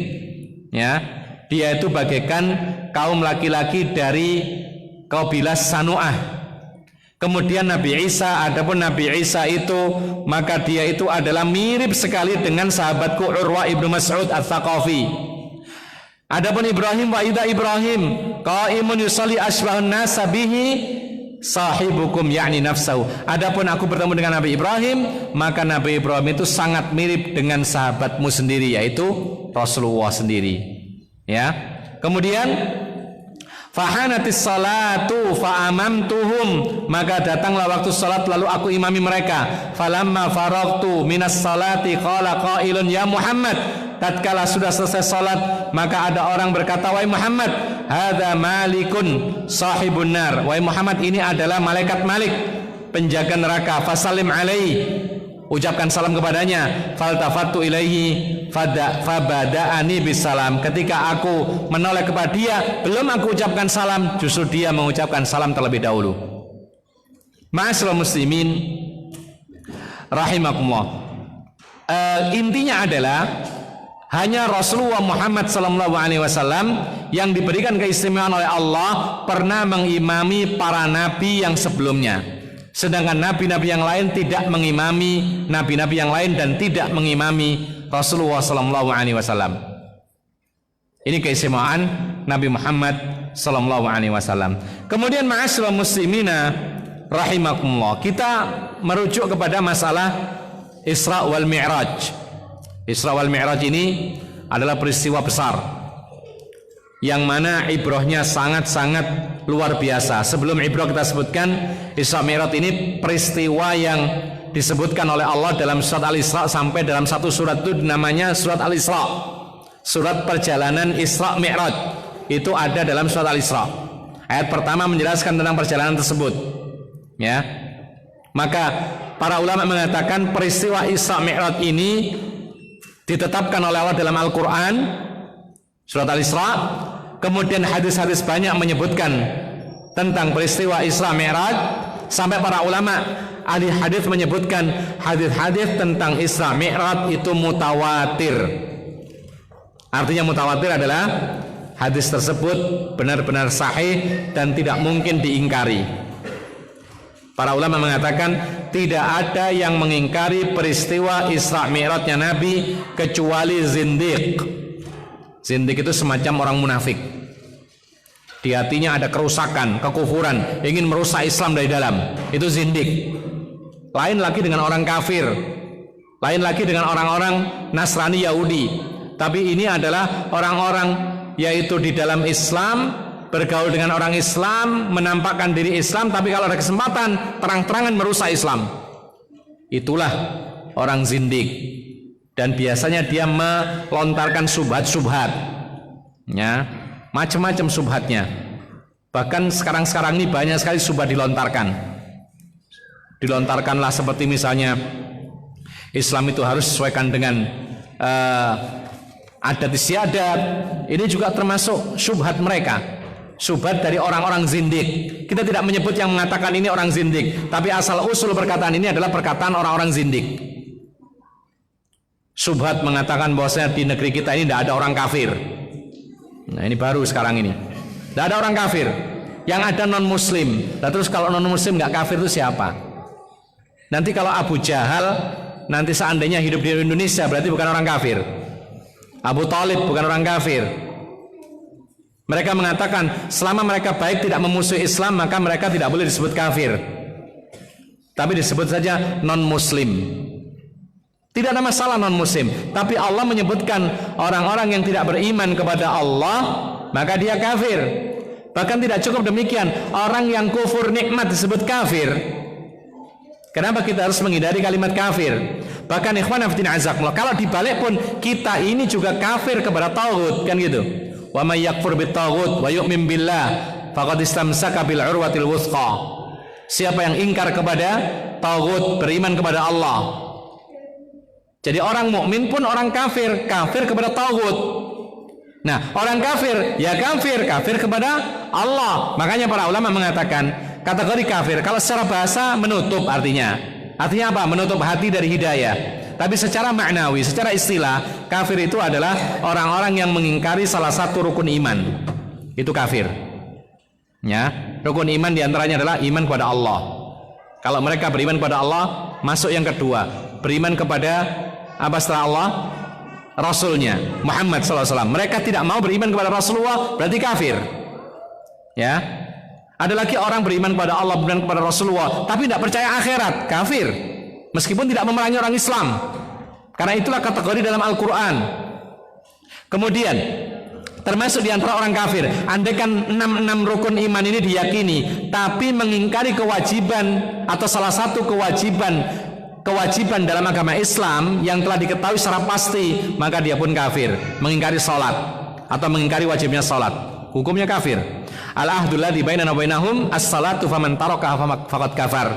ya, dia itu bagaikan kaum laki-laki dari kabilah Sanu'ah. Kemudian Nabi Isa, adapun Nabi Isa itu, maka dia itu adalah mirip sekali dengan sahabatku Urwah ibnu Mas'ud Ats-Tsaqafi. Adapun Ibrahim, wa idza Ibrahim qaimun yusalli asbahun nas bihi sahibukum yakni nafsahu. Adapun aku bertemu dengan Nabi Ibrahim, maka Nabi Ibrahim itu sangat mirip dengan sahabatmu sendiri, yaitu Rasulullah sendiri. Ya. Kemudian Fahanatis salatu fa'amamtuhum, maka datanglah waktu salat lalu aku imami mereka. Falamma faragtu minas salati qala qailun ya Muhammad, tatkala sudah selesai salat maka ada orang berkata, wahai Muhammad, hadza malikun sahibun nar, wahai Muhammad, ini adalah malaikat Malik, penjaga neraka. Fasalim alaihi, ucapkan salam kepadanya. Faltafattu ilaihi fabada'ani bisalam, ketika aku menoleh kepada dia, belum aku ucapkan salam, justru dia mengucapkan salam terlebih dahulu. Ma'asyiral muslimin rahimakumullah, intinya adalah hanya Rasulullah Muhammad SAW yang diberikan keistimewaan oleh Allah pernah mengimami para nabi yang sebelumnya, sedangkan nabi-nabi yang lain tidak mengimami nabi-nabi yang lain dan tidak mengimami Rasulullah SAW. Ini keistimewaan Nabi Muhammad SAW. Kemudian ma'asyiral muslimina rahimakumullah, kita merujuk kepada masalah Isra wal Mi'raj. Isra wal Mi'raj ini adalah peristiwa besar yang mana ibrahnya sangat-sangat luar biasa. Sebelum ibrah kita sebutkan, Isra Mi'raj ini peristiwa yang disebutkan oleh Allah dalam surat Al-Isra, sampai dalam satu surat itu namanya surat Al-Isra, surat perjalanan Isra Mi'raj. Itu ada dalam surat Al-Isra. Ayat pertama menjelaskan tentang perjalanan tersebut, ya. Maka para ulama mengatakan peristiwa Isra Mi'raj ini ditetapkan oleh Allah dalam Al-Quran, surat Al-Isra. Kemudian hadis-hadis banyak menyebutkan tentang peristiwa Isra Mi'raj, sampai para ulama ahli hadis menyebutkan hadis-hadis tentang Isra Mi'raj itu mutawatir. Artinya mutawatir adalah hadis tersebut benar-benar sahih dan tidak mungkin diingkari. Para ulama mengatakan tidak ada yang mengingkari peristiwa Isra Mi'rajnya Nabi kecuali zindiq. Zindiq itu semacam orang munafik. Di hatinya ada kerusakan, kekufuran, ingin merusak Islam dari dalam. Itu zindiq. Lain lagi dengan orang kafir, lain lagi dengan orang-orang Nasrani Yahudi. Tapi ini adalah orang-orang yaitu di dalam Islam, bergaul dengan orang Islam, menampakkan diri Islam, tapi kalau ada kesempatan terang-terangan merusak Islam. Itulah orang zindik. Dan biasanya dia melontarkan subhat-subhat, ya, macam-macam subhatnya. Bahkan sekarang-sekarang ini banyak sekali subhat dilontarkanlah, seperti misalnya Islam itu harus sesuaikan dengan adat istiadat. Ini juga termasuk subhat mereka, subhat dari orang-orang zindik. Kita tidak menyebut yang mengatakan ini orang zindik, tapi asal usul perkataan ini adalah perkataan orang-orang zindik. Subhat mengatakan bahwasanya di negeri kita ini tidak ada orang kafir. Nah, ini baru sekarang ini, tidak ada orang kafir, yang ada non muslim. Nah, terus kalau non muslim nggak kafir itu siapa? Nanti kalau Abu Jahal nanti seandainya hidup di Indonesia berarti bukan orang kafir. Abu Talib bukan orang kafir. Mereka mengatakan selama mereka baik, tidak memusuhi Islam, maka mereka tidak boleh disebut kafir, tapi disebut saja non muslim. Tidak ada masalah non muslim, tapi Allah menyebutkan orang-orang yang tidak beriman kepada Allah maka dia kafir. Bahkan tidak cukup demikian, orang yang kufur nikmat disebut kafir. Kenapa kita harus menghindari kalimat kafir? Bahkan ikhwan fillah azakumullah, kalau dibalik pun kita ini juga kafir kepada taghut, kan gitu. Wa may yakfur bit taghut wa yu'min billah faqad istamsaka bil urwatil wuthqa. Siapa yang ingkar kepada taghut, beriman kepada Allah. Jadi orang mukmin pun orang kafir, kafir kepada taghut. Nah, orang kafir ya kafir kepada Allah. Makanya para ulama mengatakan kategori kafir kalau secara bahasa menutup, artinya apa? Menutup hati dari hidayah. Tapi secara maknawi, secara istilah, kafir itu adalah orang-orang yang mengingkari salah satu rukun iman. Itu kafir. Ya, rukun iman diantaranya adalah iman kepada Allah. Kalau mereka beriman kepada Allah, masuk yang kedua, beriman kepada apa setelah Allah? Rasulnya Muhammad SAW. Mereka tidak mau beriman kepada Rasulullah, berarti kafir. Ya. Ada lagi orang beriman kepada Allah, beriman kepada Rasulullah, tapi tidak percaya akhirat, kafir. Meskipun tidak memerangi orang Islam. Karena itulah kategori dalam Al-Quran. Kemudian Termasuk di antara orang kafir. Andaikan 6 rukun iman ini diyakini, tapi mengingkari kewajiban atau salah satu kewajiban dalam agama Islam yang telah diketahui secara pasti, maka dia pun kafir. Mengingkari sholat atau mengingkari wajibnya sholat, hukumnya kafir. Al-ahdul ladzi bainana wa bainahum as-salatu faman tarakaha faqad kafar.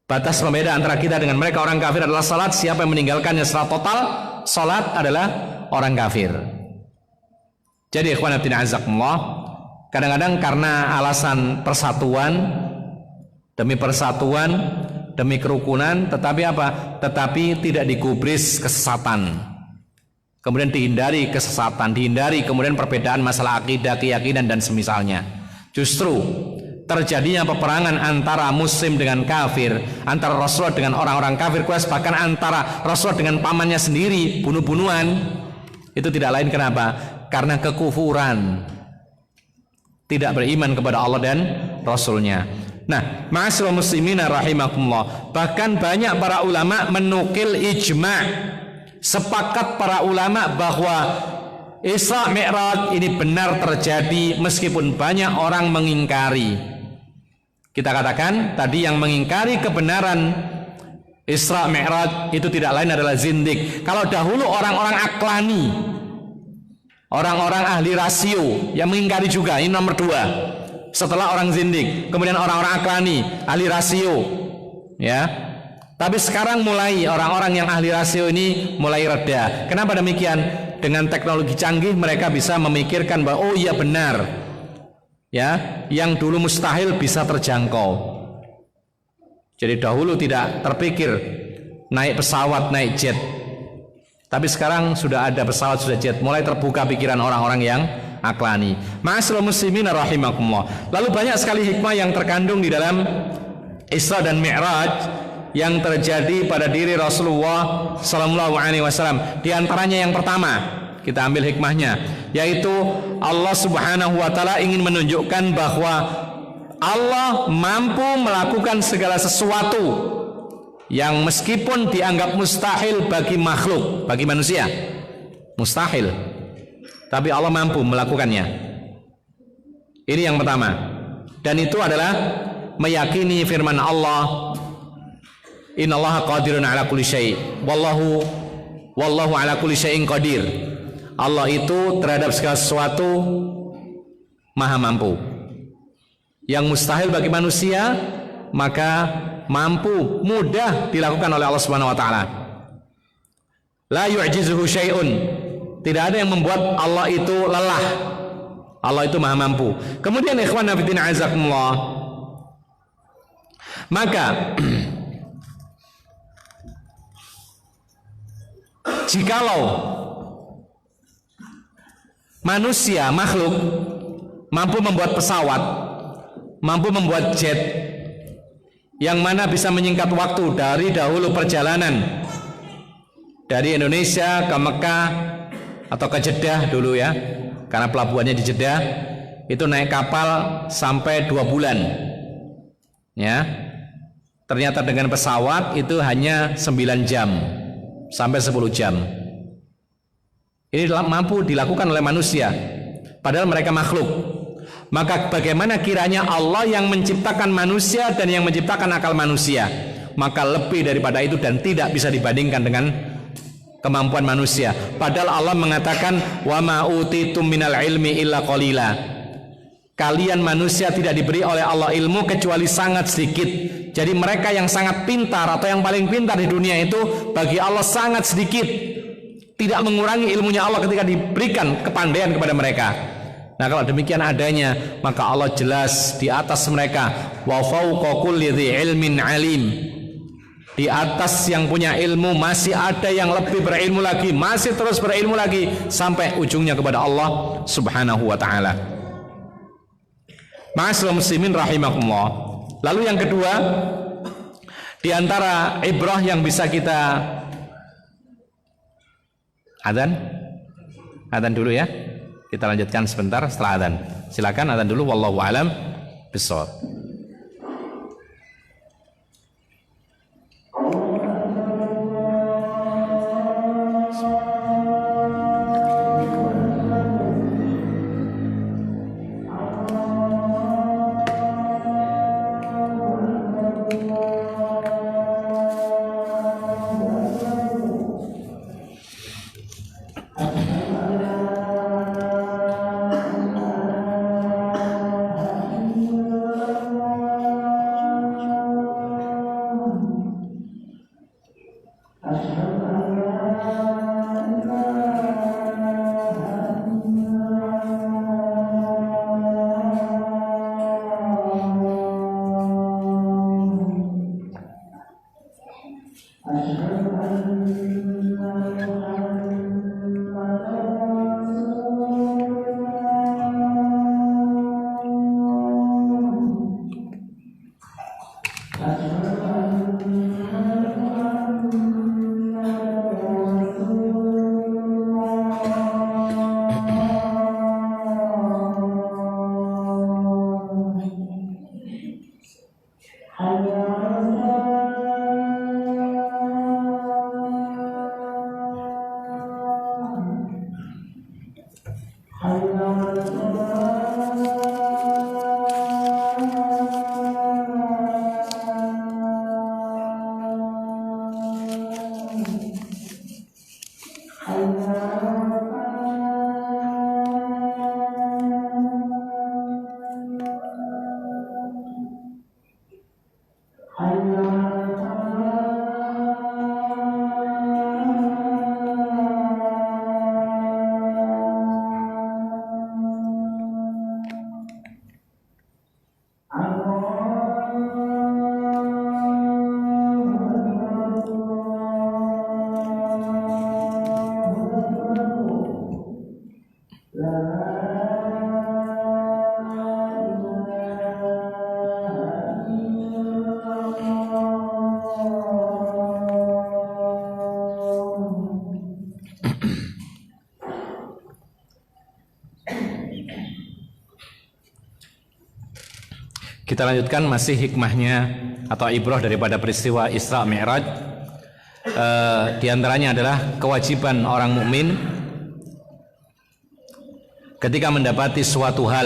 Batas pembeda antara kita dengan mereka orang kafir adalah salat. Siapa yang meninggalkannya secara total, salat adalah orang kafir. Jadi ikhwan fillah azakumullah, kadang-kadang karena alasan persatuan demi kerukunan, tetapi tidak digubris kesesatan. Kemudian dihindari kesesatan, dihindari kemudian perbedaan masalah akidah, keyakinan dan semisalnya. Justru terjadinya peperangan antara muslim dengan kafir, antara Rasulullah dengan orang-orang kafir, bahkan antara Rasulullah dengan pamannya sendiri, bunuh-bunuhan. Itu tidak lain kenapa? Karena kekufuran, tidak beriman kepada Allah dan Rasulnya. Nah, ma'asyiral muslimina rahimakumullah, bahkan banyak para ulama menukil ijma', sepakat para ulama bahwa Isra Mi'raj ini benar terjadi meskipun banyak orang mengingkari. Kita katakan tadi yang mengingkari kebenaran Isra Mi'raj itu tidak lain adalah zindik. Kalau dahulu orang-orang aklani, orang-orang ahli rasio yang mengingkari juga, ini nomor 2 setelah orang zindik, kemudian orang-orang aklani, ahli rasio, ya. Tapi sekarang mulai orang-orang yang ahli rasio ini mulai reda. Kenapa demikian? Dengan teknologi canggih mereka bisa memikirkan bahwa oh iya benar, ya, yang dulu mustahil bisa terjangkau. Jadi dahulu tidak terpikir naik pesawat, naik jet, tapi sekarang sudah ada pesawat, sudah jet. Mulai terbuka pikiran orang-orang yang aklani. Ma'asyiral muslimin rahimakumullah. Lalu banyak sekali hikmah yang terkandung di dalam Isra dan Mi'raj yang terjadi pada diri Rasulullah sallallahu alaihi wasallam. Di antaranya yang pertama, kita ambil hikmahnya, yaitu Allah Subhanahu wa taala ingin menunjukkan bahwa Allah mampu melakukan segala sesuatu yang meskipun dianggap mustahil bagi makhluk, bagi manusia, mustahil, tapi Allah mampu melakukannya. Ini yang pertama. Dan itu adalah meyakini firman Allah, innallaha qadirun ala kulli syai', wallahu ala kulli syai'in qadir. Allah itu terhadap segala sesuatu maha mampu. Yang mustahil bagi manusia maka mampu, mudah dilakukan oleh Allah Subhanahu wa taala. La yu'jizuhu syai'un. Tidak ada yang membuat Allah itu lelah. Allah itu maha mampu. Kemudian ikhwan fillah azakumullah, maka jikalau manusia, makhluk mampu membuat pesawat, mampu membuat jet yang mana bisa menyingkat waktu dari dahulu perjalanan dari Indonesia ke Mekah atau ke Jeddah dulu ya, karena pelabuhannya di Jeddah, itu naik kapal sampai 2 bulan ya. Ternyata dengan pesawat itu hanya 9 jam sampai 10 jam. Ini mampu dilakukan oleh manusia, padahal mereka makhluk. Maka bagaimana kiranya Allah yang menciptakan manusia dan yang menciptakan akal manusia? Maka lebih daripada itu dan tidak bisa dibandingkan dengan kemampuan manusia. Padahal Allah mengatakan wa ma utitum minal ilmi illa qalila. Kalian manusia tidak diberi oleh Allah ilmu kecuali sangat sedikit. Jadi mereka yang sangat pintar atau yang paling pintar di dunia itu bagi Allah sangat sedikit, tidak mengurangi ilmunya Allah ketika diberikan kepandaian kepada mereka. Nah, kalau demikian adanya, maka Allah jelas di atas mereka. Wa fawqa kulli dzi ilmin alim. Di atas yang punya ilmu masih ada yang lebih berilmu lagi, masih terus berilmu lagi sampai ujungnya kepada Allah Subhanahu wa taala. Ma'asyiral muslimin rahimakumullah. Lalu yang kedua, di antara ibrah yang bisa kita Adzan dulu ya. Kita lanjutkan sebentar setelah adzan. Silakan adzan dulu, wallahu alam bissawab. Kita lanjutkan masih hikmahnya atau ibrah daripada peristiwa Isra Mi'raj. Di antaranya adalah kewajiban orang mukmin ketika mendapati suatu hal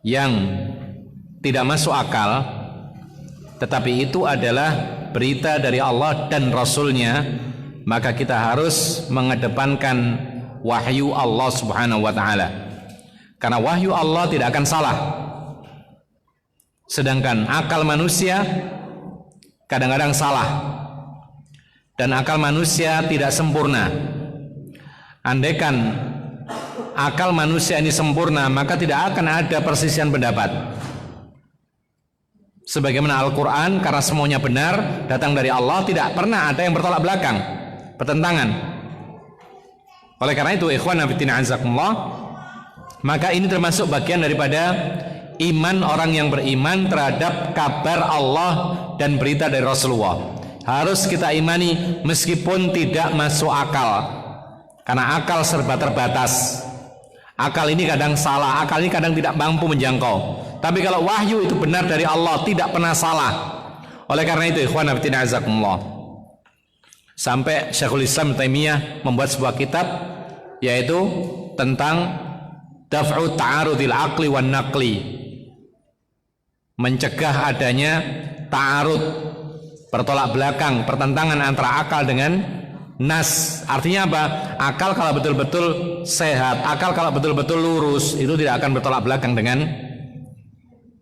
yang tidak masuk akal, tetapi itu adalah berita dari Allah dan Rasulnya, maka kita harus mengedepankan wahyu Allah Subhanahu wa ta'ala. Karena wahyu Allah tidak akan salah. Sedangkan akal manusia kadang-kadang salah. Dan akal manusia tidak sempurna. Andaikan akal manusia ini sempurna, maka tidak akan ada persisian pendapat. Sebagaimana Al-Quran, karena semuanya benar, datang dari Allah, tidak pernah ada yang bertolak belakang, pertentangan. Oleh karena itu, ikhwan fillah azakumullah, maka ini termasuk bagian daripada iman orang yang beriman terhadap kabar Allah dan berita dari Rasulullah. Harus kita imani meskipun tidak masuk akal, karena akal serba terbatas. Akal ini kadang salah, akal ini kadang tidak mampu menjangkau. Tapi kalau wahyu itu benar dari Allah, tidak pernah salah. Oleh karena itu, ikhwan fillah azakumullah, sampai Syekhul Islam Taimiyah membuat sebuah kitab yaitu tentang daf'u ta'arudil aqli wan naqli, mencegah adanya ta'arud, bertolak belakang, pertentangan antara akal dengan nas. Artinya apa? Akal kalau betul-betul sehat, akal kalau betul-betul lurus, itu tidak akan bertolak belakang dengan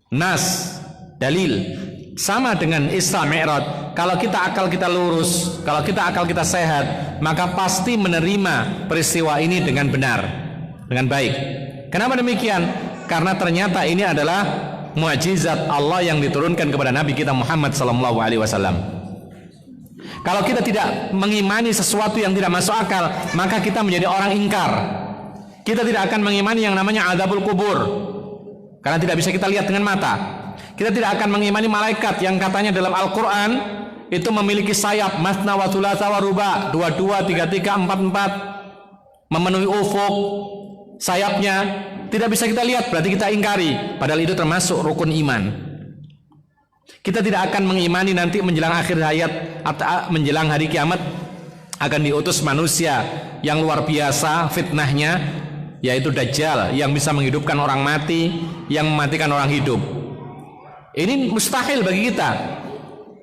nas, dalil. Sama dengan Isra Mi'raj, kalau kita akal kita lurus, kalau kita akal kita sehat, maka pasti menerima peristiwa ini dengan benar, dengan baik. Kenapa demikian? Karena ternyata ini adalah mukjizat Allah yang diturunkan kepada Nabi kita Muhammad SAW. Kalau kita tidak mengimani sesuatu yang tidak masuk akal, maka kita menjadi orang ingkar. Kita tidak akan mengimani yang namanya azabul kubur, karena tidak bisa kita lihat dengan mata. Kita tidak akan mengimani malaikat yang katanya dalam Al-Quran itu memiliki sayap, masna wa thulatha wa ruba, 22, 33, 44, memenuhi ufuk. Sayapnya tidak bisa kita lihat, berarti kita ingkari, padahal itu termasuk rukun iman. Kita tidak akan mengimani nanti menjelang akhir hayat atau menjelang hari kiamat akan diutus manusia yang luar biasa fitnahnya, yaitu Dajjal, yang bisa menghidupkan orang mati, yang mematikan orang hidup. Ini mustahil bagi kita.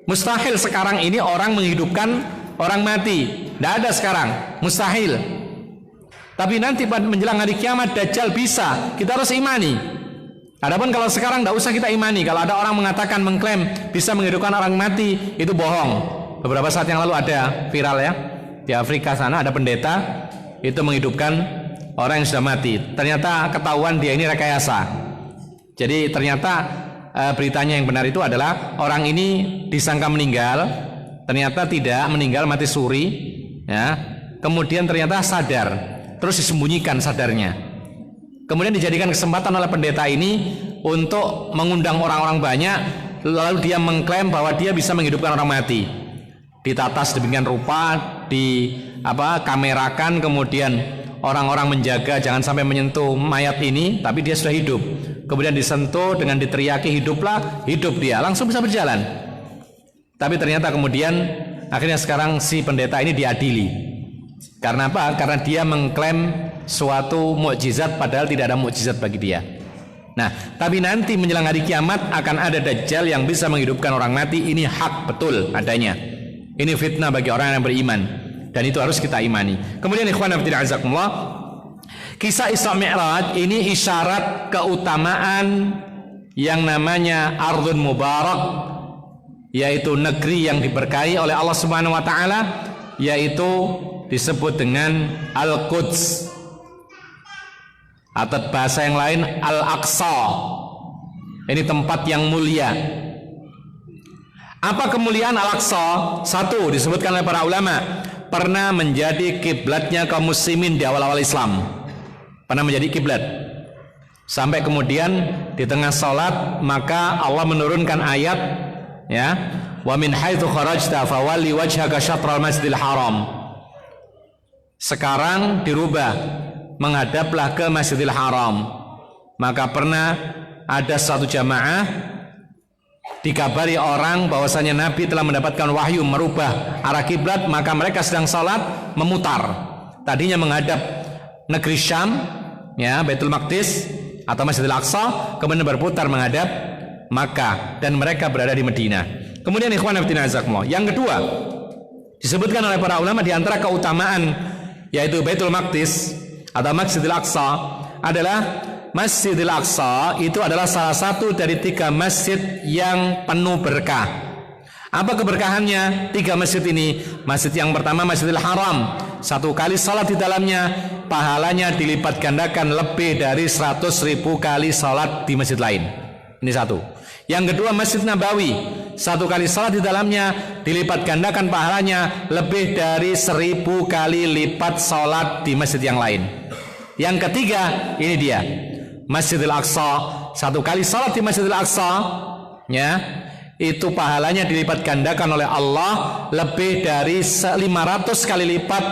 Mustahil sekarang ini orang menghidupkan orang mati, tidak ada sekarang, mustahil. Tapi nanti pada menjelang hari kiamat Dajjal bisa, kita harus imani. Adapun kalau sekarang tidak usah kita imani. Kalau ada orang mengatakan, mengklaim bisa menghidupkan orang mati, itu bohong. Beberapa saat yang lalu ada viral ya, di Afrika sana ada pendeta itu menghidupkan orang yang sudah mati. Ternyata ketahuan dia ini rekayasa. Jadi ternyata beritanya yang benar itu adalah orang ini disangka meninggal, ternyata tidak meninggal, mati suri ya. Kemudian ternyata sadar, terus disembunyikan sadarnya. Kemudian dijadikan kesempatan oleh pendeta ini untuk mengundang orang-orang banyak, lalu dia mengklaim bahwa dia bisa menghidupkan orang mati. Ditata sedemikian rupa, kamerakan, kemudian orang-orang menjaga jangan sampai menyentuh mayat ini, tapi dia sudah hidup. Kemudian disentuh dengan diteriaki, hiduplah, hidup dia, langsung bisa berjalan. Tapi ternyata kemudian akhirnya sekarang si pendeta ini diadili. Karena apa? Karena dia mengklaim suatu mukjizat padahal tidak ada mukjizat bagi dia. Nah, tapi nanti menjelang hari kiamat akan ada Dajjal yang bisa menghidupkan orang mati. Ini hak betul adanya. Ini fitnah bagi orang yang beriman, dan itu harus kita imani. Kemudian ikhwan fillah azakumullah, kisah Isra Mi'raj ini isyarat keutamaan yang namanya Ardhun Mubarak, yaitu negeri yang diberkahi oleh Allah Subhanahu wa taala, yaitu disebut dengan Al-Quds, atau bahasa yang lain Al-Aqsa. Ini tempat yang mulia. Apa kemuliaan Al-Aqsa? Satu, disebutkan oleh para ulama, pernah menjadi kiblatnya kaum muslimin di awal-awal Islam. Pernah menjadi kiblat. Sampai kemudian di tengah salat maka Allah menurunkan ayat, ya, wa min haitsu kharajta fawalli wajhaka syatral masjidil haram. Sekarang dirubah, menghadaplah ke Masjidil Haram. Maka pernah ada satu jamaah dikabari orang bahwasanya Nabi telah mendapatkan wahyu merubah arah kiblat, maka mereka sedang salat memutar. Tadinya menghadap negeri Syam, ya, Baitul Maqdis atau Masjidil Aqsa, kemudian berputar menghadap Makkah, dan mereka berada di Madinah. Kemudian ikhwan fillah azakumullah, yang kedua disebutkan oleh para ulama di antara keutamaan yaitu Baitul Maqdis atau Masjidil Aqsa adalah Masjidil Aqsa itu adalah salah satu dari 3 masjid yang penuh berkah. Apa keberkahannya 3 masjid ini? Masjid yang pertama Masjidil Haram, 1 kali salat di dalamnya pahalanya dilipat gandakan lebih dari 100.000 kali salat di masjid lain. Ini satu. Yang kedua Masjid Nabawi, 1 kali salat di dalamnya dilipat gandakan pahalanya lebih dari 1000 kali lipat salat di masjid yang lain. Yang ketiga ini dia Masjidil Aqsa, 1 kali salat di Masjidil Aqsa, ya, itu pahalanya dilipat gandakan oleh Allah lebih dari 500 kali lipat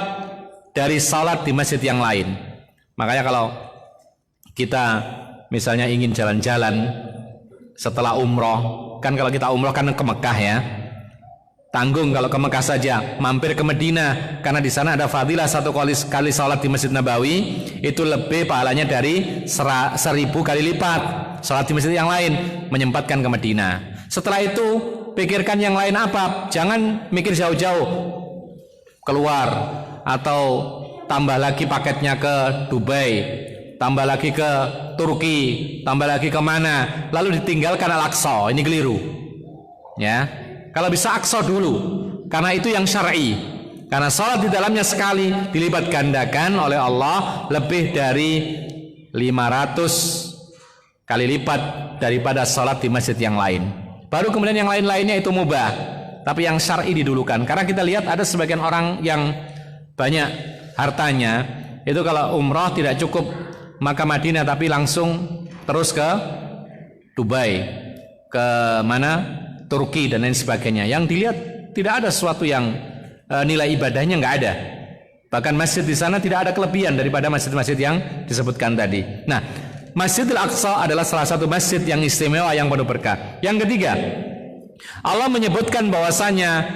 dari salat di masjid yang lain. Makanya kalau kita misalnya ingin jalan-jalan setelah umroh, kan kalau kita umroh kan ke Mekah, ya, tanggung kalau ke Mekah saja, mampir ke Madinah karena di sana ada fadilah 1 kali salat di Masjid Nabawi itu lebih pahalanya dari 1000 kali lipat salat di masjid yang lain, menyempatkan ke Madinah. Setelah itu pikirkan yang lain apa, jangan mikir jauh-jauh keluar atau tambah lagi paketnya ke Dubai, tambah lagi ke Turki, tambah lagi ke mana, lalu ditinggalkan Al-Aqsa. Ini keliru, ya. Kalau bisa Aqsa dulu, karena itu yang syar'i. Karena salat di dalamnya sekali dilipat gandakan oleh Allah lebih dari 500 kali lipat daripada salat di masjid yang lain. Baru kemudian yang lain-lainnya itu mubah, tapi yang syar'i didulukan. Karena kita lihat ada sebagian orang yang banyak hartanya, itu kalau umrah tidak cukup Makkah Madinah, tapi langsung terus ke Dubai, ke mana, Turki dan lain sebagainya. Yang dilihat tidak ada sesuatu yang nilai ibadahnya nggak ada. Bahkan masjid di sana tidak ada kelebihan daripada masjid-masjid yang disebutkan tadi. Nah, Masjidil Aqsa adalah salah satu masjid yang istimewa yang penuh berkah. Yang ketiga, Allah menyebutkan bahwasanya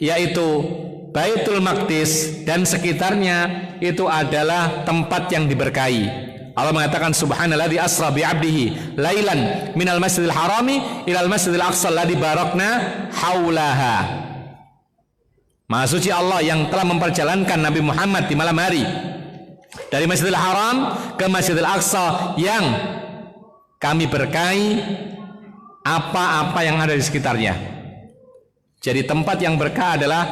yaitu Baitul Maqdis dan sekitarnya itu adalah tempat yang diberkahi. Allah mengatakan subhanalladzi asra bi 'abdihi lailan minal masjidil harami ilal masjidil aqsa alladzi barakna haulaha. Maha suci Allah yang telah memperjalankan Nabi Muhammad di malam hari dari Masjidil Haram ke Masjidil Aqsa yang kami berkahi apa-apa yang ada di sekitarnya. Jadi tempat yang berkah adalah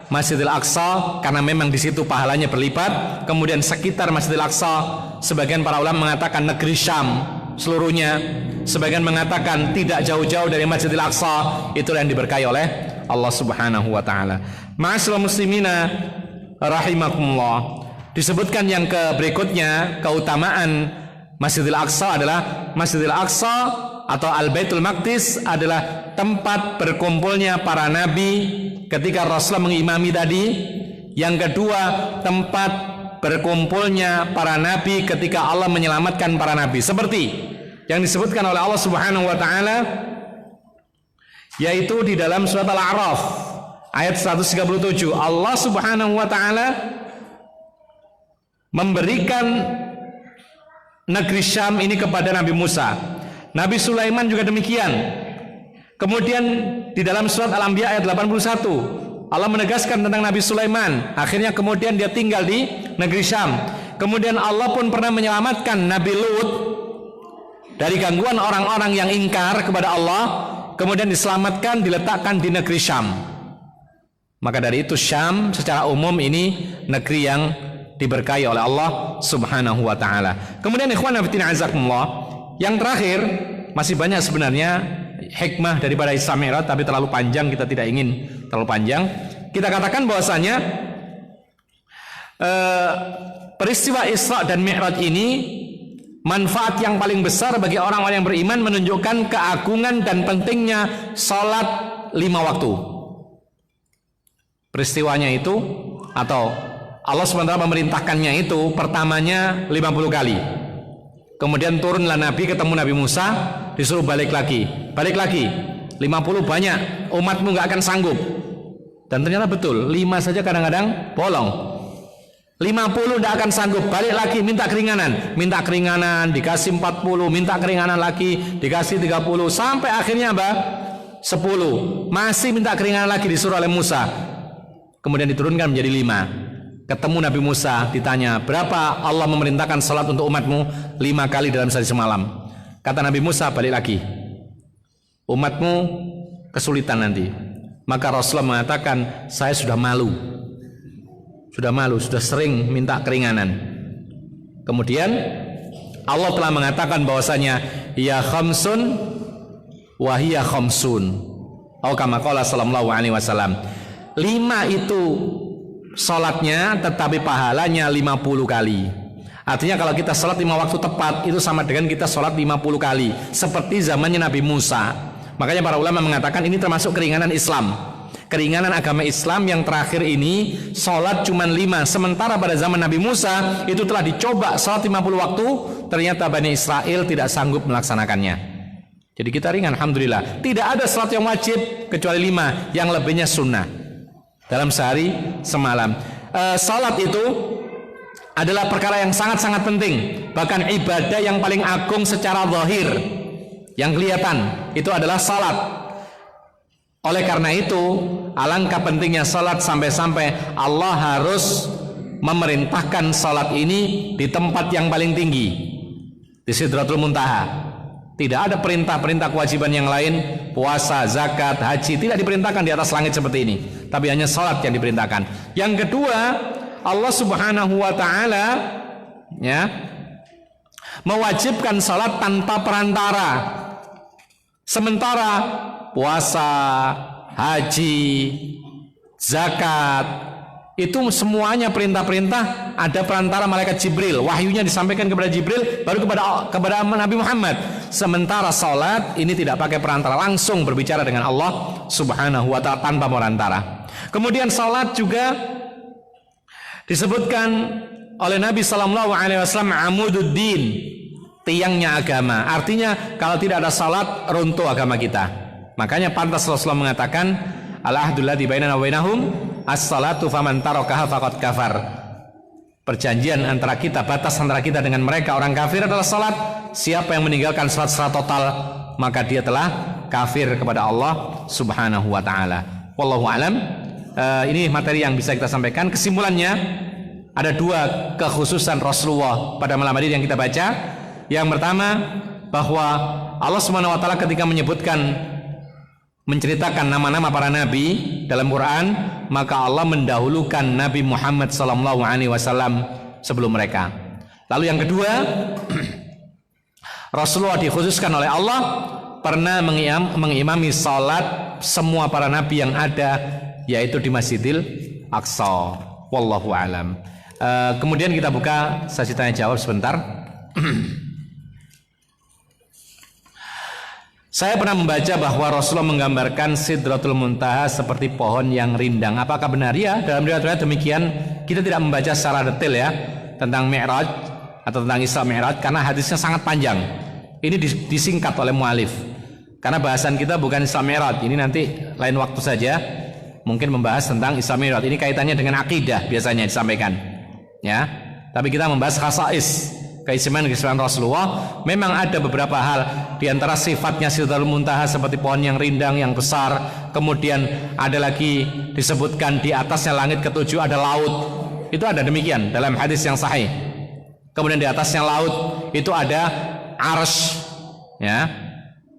Masjidil Aqsa karena memang di situ pahalanya berlipat. Kemudian sekitar Masjidil Aqsa, sebagian para ulama mengatakan negeri Syam seluruhnya, sebagian mengatakan tidak jauh-jauh dari Masjidil Aqsa, itulah yang diberkahi oleh Allah Subhanahu wa taala. Ma'asyiral muslimina rahimakumullah. Disebutkan yang berikutnya keutamaan Masjidil Aqsa adalah Masjidil Aqsa atau Al-Baitul Maqdis adalah tempat berkumpulnya para nabi ketika Rasulullah mengimami tadi. Yang kedua, tempat berkumpulnya para nabi ketika Allah menyelamatkan para nabi, seperti yang disebutkan oleh Allah Subhanahu wa taala yaitu di dalam surat Al-A'raf ayat 137. Allah Subhanahu wa taala memberikan negeri Syam ini kepada Nabi Musa. Nabi Sulaiman juga demikian. Kemudian di dalam surat Al-Anbiya ayat 81 Allah menegaskan tentang Nabi Sulaiman. Akhirnya kemudian dia tinggal di negeri Syam. Kemudian Allah pun pernah menyelamatkan Nabi Lut dari gangguan orang-orang yang ingkar kepada Allah. Kemudian diselamatkan, diletakkan di negeri Syam. Maka dari itu Syam secara umum ini negeri yang diberkahi oleh Allah Subhanahu wa taala. Kemudian ikhwan fillah azakumullah, yang terakhir, masih banyak sebenarnya hikmah daripada Isra Mi'raj, tapi terlalu panjang, kita tidak ingin terlalu panjang. Kita katakan bahwasanya peristiwa Isra dan Mi'raj ini manfaat yang paling besar bagi orang-orang yang beriman, menunjukkan keagungan dan pentingnya salat 5 waktu. Peristiwanya itu, atau Allah SWT memerintahkannya itu, pertamanya 50 kali. Kemudian turunlah Nabi, ketemu Nabi Musa, disuruh balik lagi 50 banyak, umatmu gak akan sanggup. Dan ternyata betul, 5 saja kadang-kadang bolong. 50 tidak akan sanggup, balik lagi minta keringanan, dikasih 40, minta keringanan lagi, dikasih 30, sampai akhirnya apa? 10, masih minta keringanan lagi, disuruh oleh Musa. Kemudian diturunkan menjadi 5. Ketemu Nabi Musa, ditanya, berapa Allah memerintahkan salat untuk umatmu? 5 kali dalam sehari semalam. Kata Nabi Musa, balik lagi, umatmu kesulitan nanti. Maka Rasulullah mengatakan, saya sudah malu, sudah sering minta keringanan. Kemudian Allah telah mengatakan bahwasanya ya khamsun wa hiya khamsun, atau kama qala sallallahu alaihi wasallam, 5 itu salatnya tetapi pahalanya 50 kali. Artinya kalau kita salat 5 waktu tepat, itu sama dengan kita salat 50 kali, seperti zamannya Nabi Musa. Makanya para ulama mengatakan ini termasuk keringanan Islam, keringanan agama Islam yang terakhir ini. Salat cuma 5, sementara pada zaman Nabi Musa itu telah dicoba salat 50 waktu, ternyata Bani Israel tidak sanggup melaksanakannya. Jadi kita ringan, alhamdulillah. Tidak ada salat yang wajib kecuali 5, yang lebihnya sunnah dalam sehari semalam. Salat itu adalah perkara yang sangat-sangat penting, bahkan ibadah yang paling agung secara zahir, yang kelihatan itu adalah salat. Oleh karena itu, alangkah pentingnya salat sampai-sampai Allah harus memerintahkan salat ini di tempat yang paling tinggi, di Sidratul Muntaha. Tidak ada perintah-perintah kewajiban yang lain, puasa, zakat, haji, tidak diperintahkan di atas langit seperti ini, tapi hanya salat yang diperintahkan. Yang kedua, Allah Subhanahu wa taala ya mewajibkan salat tanpa perantara. Sementara puasa, haji, zakat itu semuanya perintah-perintah ada perantara malaikat Jibril, wahyunya disampaikan kepada Jibril baru kepada Nabi Muhammad. Sementara salat ini tidak pakai perantara, langsung berbicara dengan Allah Subhanahu wa taala tanpa perantara. Kemudian salat juga disebutkan oleh Nabi sallallahu alaihi wasallam amududdin, tiangnya agama. Artinya kalau tidak ada salat, runtuh agama kita. Makanya pantas Rasulullah mengatakan al-ahdul ladzi bainana wa bainahum as-salatu faman tarakaha faqad kafar. Perjanjian antara kita, batas antara kita dengan mereka orang kafir adalah salat. Siapa yang meninggalkan salat secara total, maka dia telah kafir kepada Allah Subhanahu wa taala. Wallahu alam. Ini materi yang bisa kita sampaikan. Kesimpulannya, ada 2 kekhususan Rasulullah pada malam hari yang kita baca. Yang pertama, bahwa Allah Subhanahu wa taala ketika menceritakan nama-nama para nabi dalam Quran, maka Allah mendahulukan Nabi Muhammad sallallahu alaihi wasallam sebelum mereka. Lalu yang kedua, Rasulullah dikhususkan oleh Allah pernah mengimami salat semua para nabi yang ada, yaitu di Masjidil Aqsa. Wallahu alam. Kemudian kita buka sesi tanya jawab sebentar. Saya pernah membaca bahwa Rasulullah menggambarkan Sidratul Muntaha seperti pohon yang rindang. Apakah benar? Ya, dalam riwayat demikian. Kita tidak membaca secara detail ya tentang Mi'raj atau tentang Isra Mi'raj karena hadisnya sangat panjang. Ini disingkat oleh mu'alif. Karena bahasan kita bukan Isra Mi'raj. Ini nanti lain waktu saja mungkin membahas tentang Isra Mi'raj. Ini kaitannya dengan akidah biasanya disampaikan. Ya. Tapi kita membahas khasais, keistimewaan Rasulullah. Memang ada beberapa hal di antara sifatnya Sidratul Muntaha seperti pohon yang rindang yang besar. Kemudian ada lagi disebutkan di atasnya langit ketujuh ada laut. Itu ada demikian dalam hadis yang sahih. Kemudian di atasnya laut itu ada arsy, ya.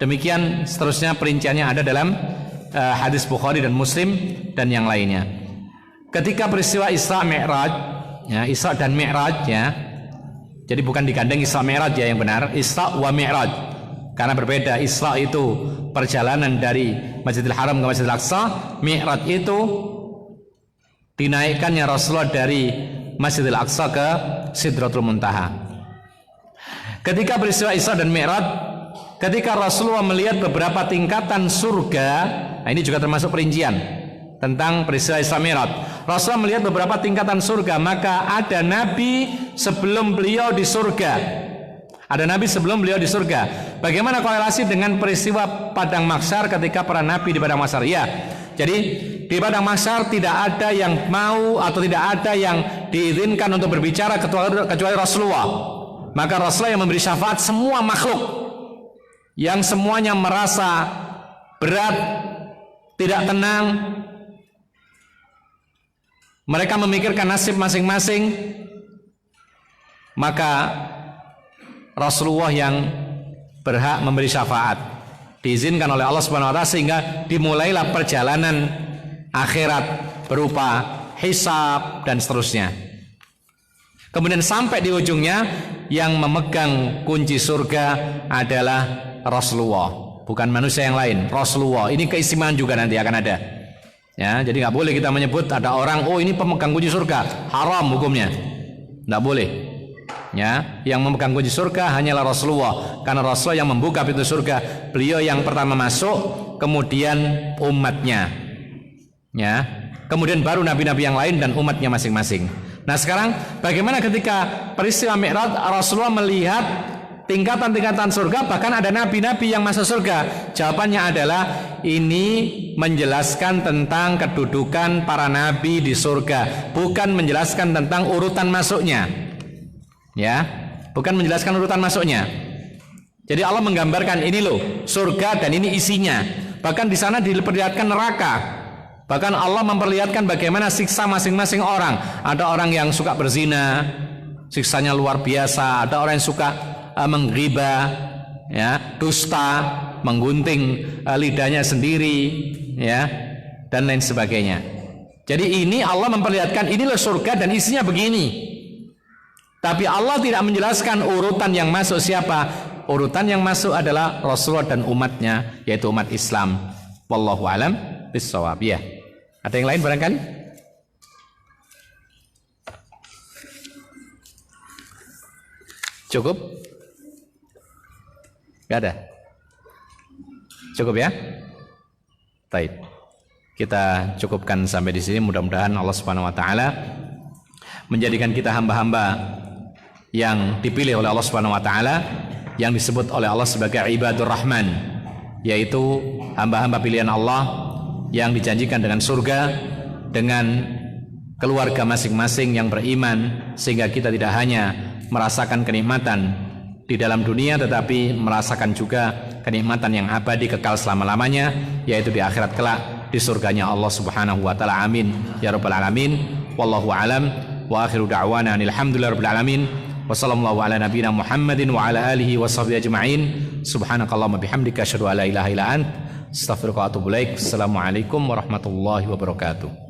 Demikian seterusnya perinciannya ada dalam hadis Bukhari dan Muslim dan yang lainnya. Ketika peristiwa Isra Mi'raj, ya, Isra dan Mi'raj, ya. Jadi bukan digandeng Isra Mi'raj ya yang benar, Isra wa Mi'raj. Karena berbeda, Isra itu perjalanan dari Masjidil Haram ke Masjidil Aqsa, Mi'raj itu dinaikkannya Rasulullah dari Masjidil Aqsa ke Sidratul Muntaha. Ketika peristiwa Isra dan Mi'raj, ketika Rasulullah melihat beberapa tingkatan surga, nah ini juga termasuk perincian tentang peristiwa Isra Mi'raj. Rasulullah melihat beberapa tingkatan surga, maka ada nabi sebelum beliau di surga. Ada nabi sebelum beliau di surga. Bagaimana korelasi dengan peristiwa Padang Mahsyar ketika para nabi di Padang Mahsyar? Ya. Jadi di Padang Mahsyar tidak ada yang mau atau tidak ada yang diizinkan untuk berbicara kecuali Rasulullah. Maka Rasulullah yang memberi syafaat semua makhluk yang semuanya merasa berat, tidak tenang. Mereka memikirkan nasib masing-masing, maka Rasulullah yang berhak memberi syafaat, diizinkan oleh Allah Subhanahu wa taala, sehingga dimulailah perjalanan akhirat berupa hisab dan seterusnya. Kemudian sampai di ujungnya yang memegang kunci surga adalah Rasulullah, bukan manusia yang lain, Rasulullah. Ini keistimewaan juga nanti akan ada. Ya, jadi nggak boleh kita menyebut ada orang, oh ini pemegang kunci surga, haram hukumnya, nggak boleh. Ya, yang memegang kunci surga hanyalah Rasulullah, karena Rasulullah yang membuka pintu surga, beliau yang pertama masuk, kemudian umatnya, ya, kemudian baru nabi-nabi yang lain dan umatnya masing-masing. Nah sekarang bagaimana ketika peristiwa Mi'raj, Rasulullah melihat tingkatan-tingkatan surga, bahkan ada nabi-nabi yang masuk surga? Jawabannya adalah ini menjelaskan tentang kedudukan para nabi di surga, bukan menjelaskan tentang urutan masuknya. Ya, bukan menjelaskan urutan masuknya. Jadi Allah menggambarkan ini loh surga dan ini isinya. Bahkan di sana diperlihatkan neraka. Bahkan Allah memperlihatkan bagaimana siksa masing-masing orang. Ada orang yang suka berzina, siksanya luar biasa. Ada orang yang suka mengghiba, ya, dusta, menggunting lidahnya sendiri, ya, dan lain sebagainya. Jadi ini Allah memperlihatkan inilah surga dan isinya begini. Tapi Allah tidak menjelaskan urutan yang masuk siapa. Urutan yang masuk adalah Rasulullah dan umatnya, yaitu umat Islam. Wallahu alam bissawab. Ya. Ada yang lain barangkali? Cukup? Gak ada? Cukup ya? Baik. Kita cukupkan sampai di sini. Mudah-mudahan Allah Subhanahu wa taala menjadikan kita hamba-hamba yang dipilih oleh Allah Subhanahu wa taala, yang disebut oleh Allah sebagai ibadur rahman, yaitu hamba-hamba pilihan Allah yang dijanjikan dengan surga, dengan keluarga masing-masing yang beriman, sehingga kita tidak hanya merasakan kenikmatan di dalam dunia, tetapi merasakan juga kenikmatan yang abadi kekal selama-lamanya, yaitu di akhirat kelak di surganya Allah Subhanahu wa taala. Amin ya rabbal alamin. Wallahu alam wa akhiru da'wana alhamdulillahirabbil alamin. Wa sallallahu ala nabiyyina Muhammadin wa ala alihi wa sahbihi ajma'in. Subhanakallahumma bihamdika asyhadu an la ilaha illa ant astaghfiruka wa atubu ilaik. Assalamualaikum warahmatullahi wabarakatuh.